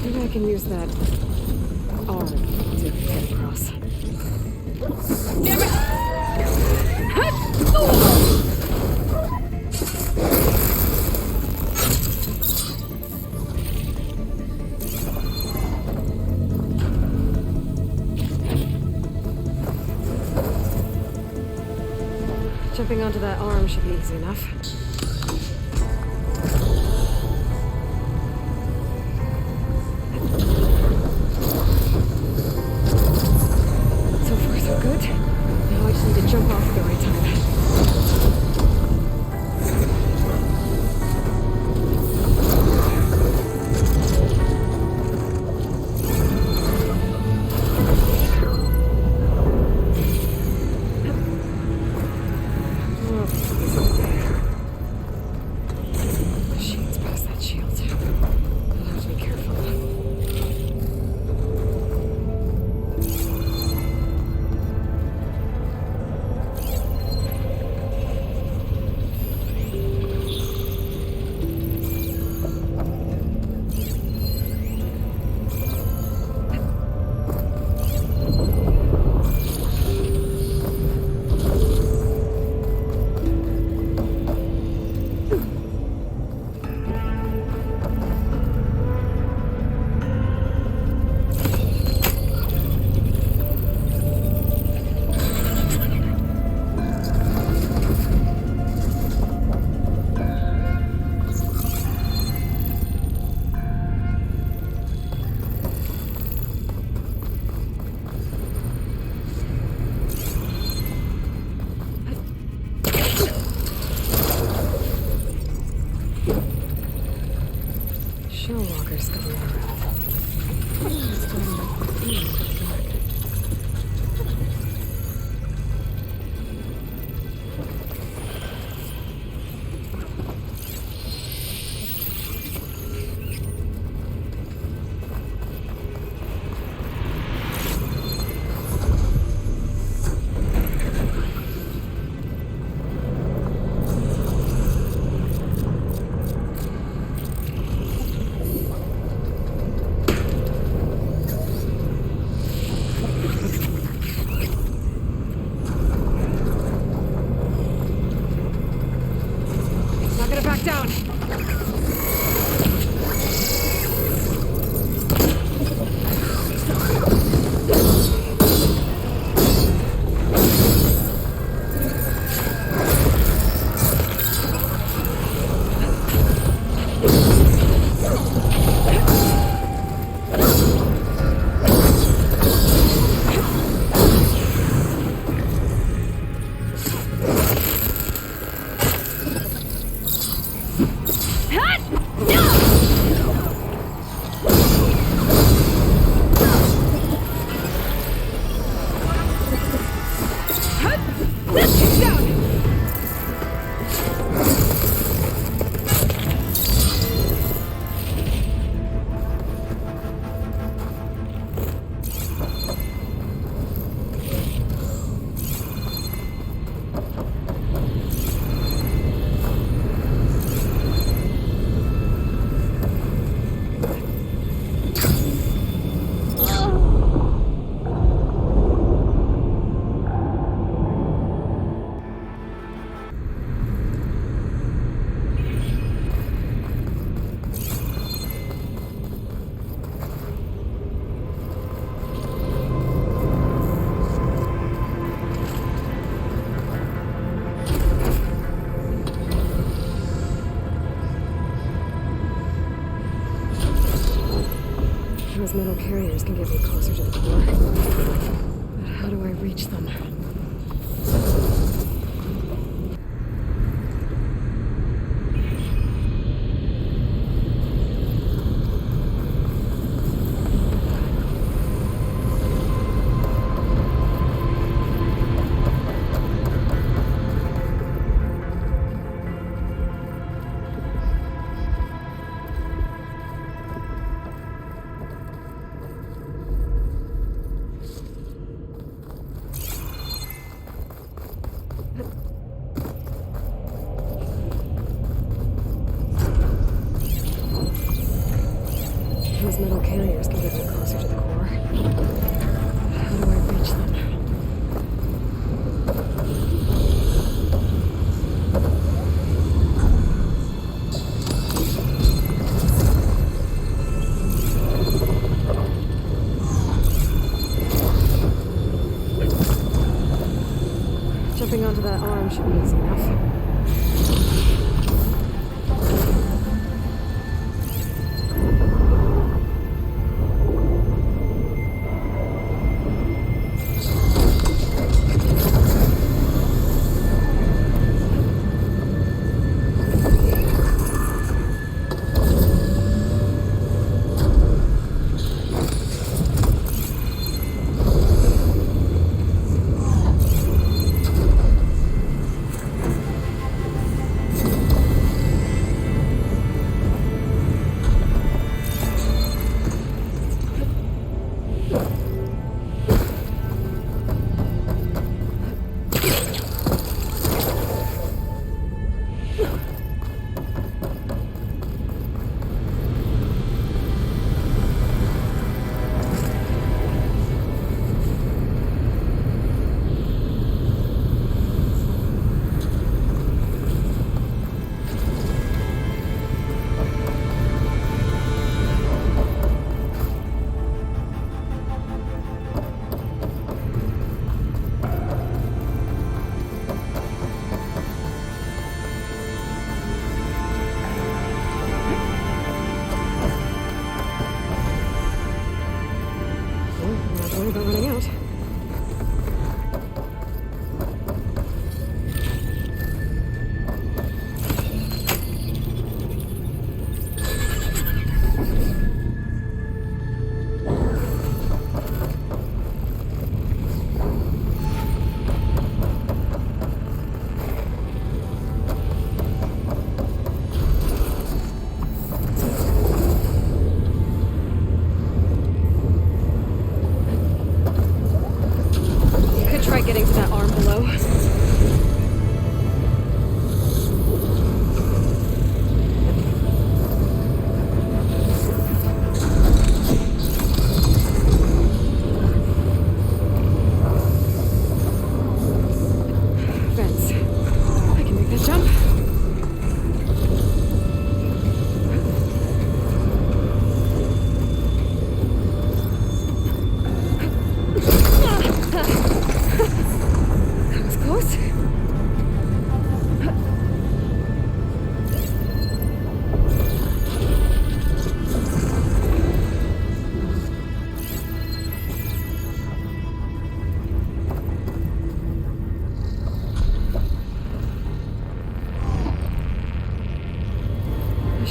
Maybe I can use that arm to get across. Jumping onto that arm should be easy enough. So far, so good. Now I just need to jump off at the right time. She's past that shield. I'll have to be careful. Show walkers coming around. lockdown! Those metal carriers can get me closer to the core. But how do I reach them? Those metal carriers can get me closer to the core. How do I reach them? Jumping onto that arm should be easy enough.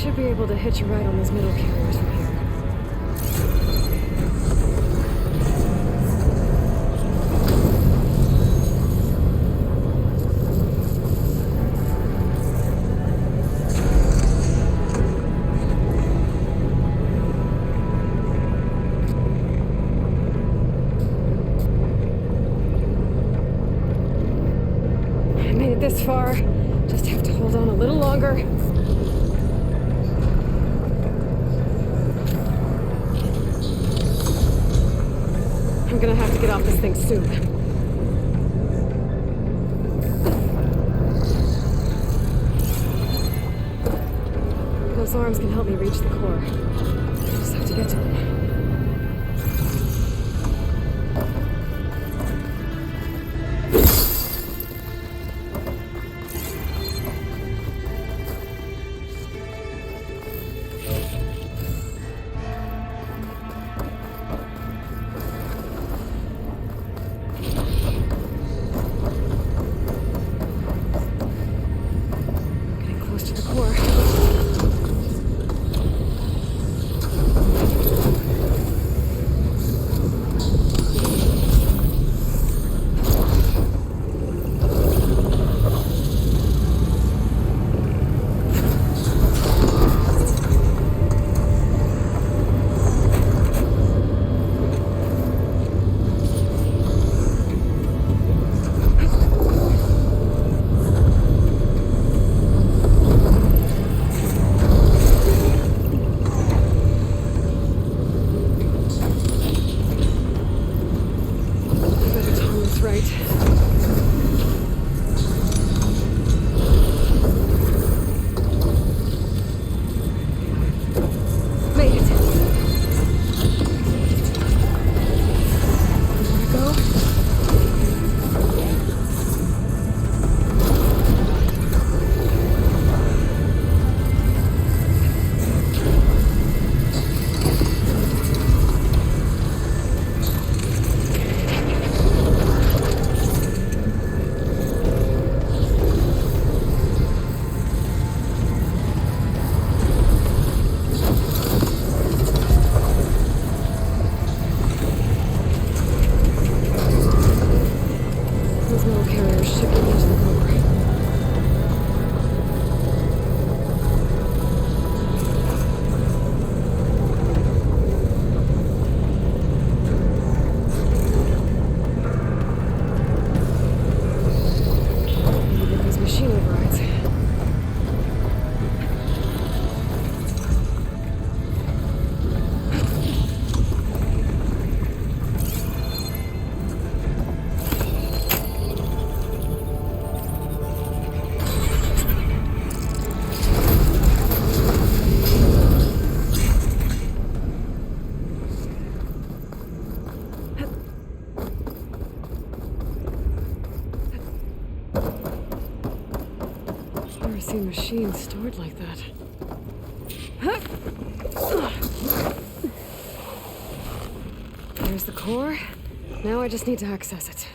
Should be able to hitch a ride on those middle carriers from here. I made it this far. Just have to hold on a little longer. I'm gonna have to get off this thing soon. Those arms can help me reach the core. Just have to get to them. Getting close to the core. seen machines stored like that. There's the core. Now I just need to access it.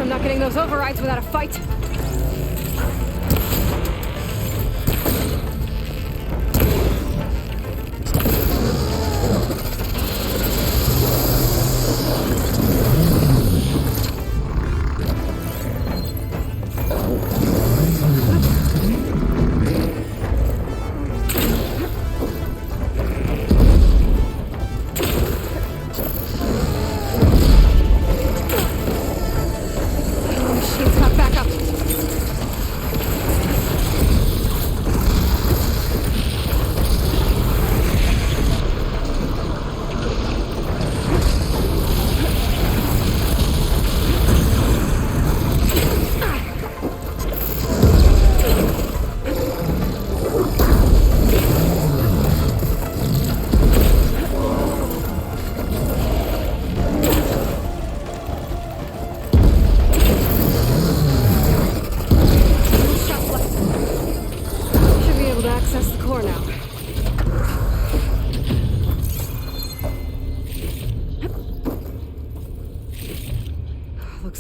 I'm not getting those overrides without a fight.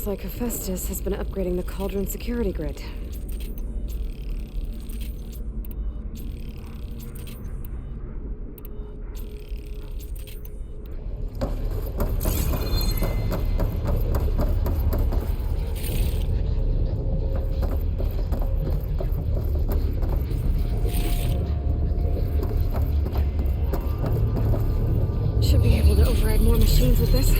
Looks like Hephaestus has been upgrading the cauldron security grid. Should be able to override more machines with this.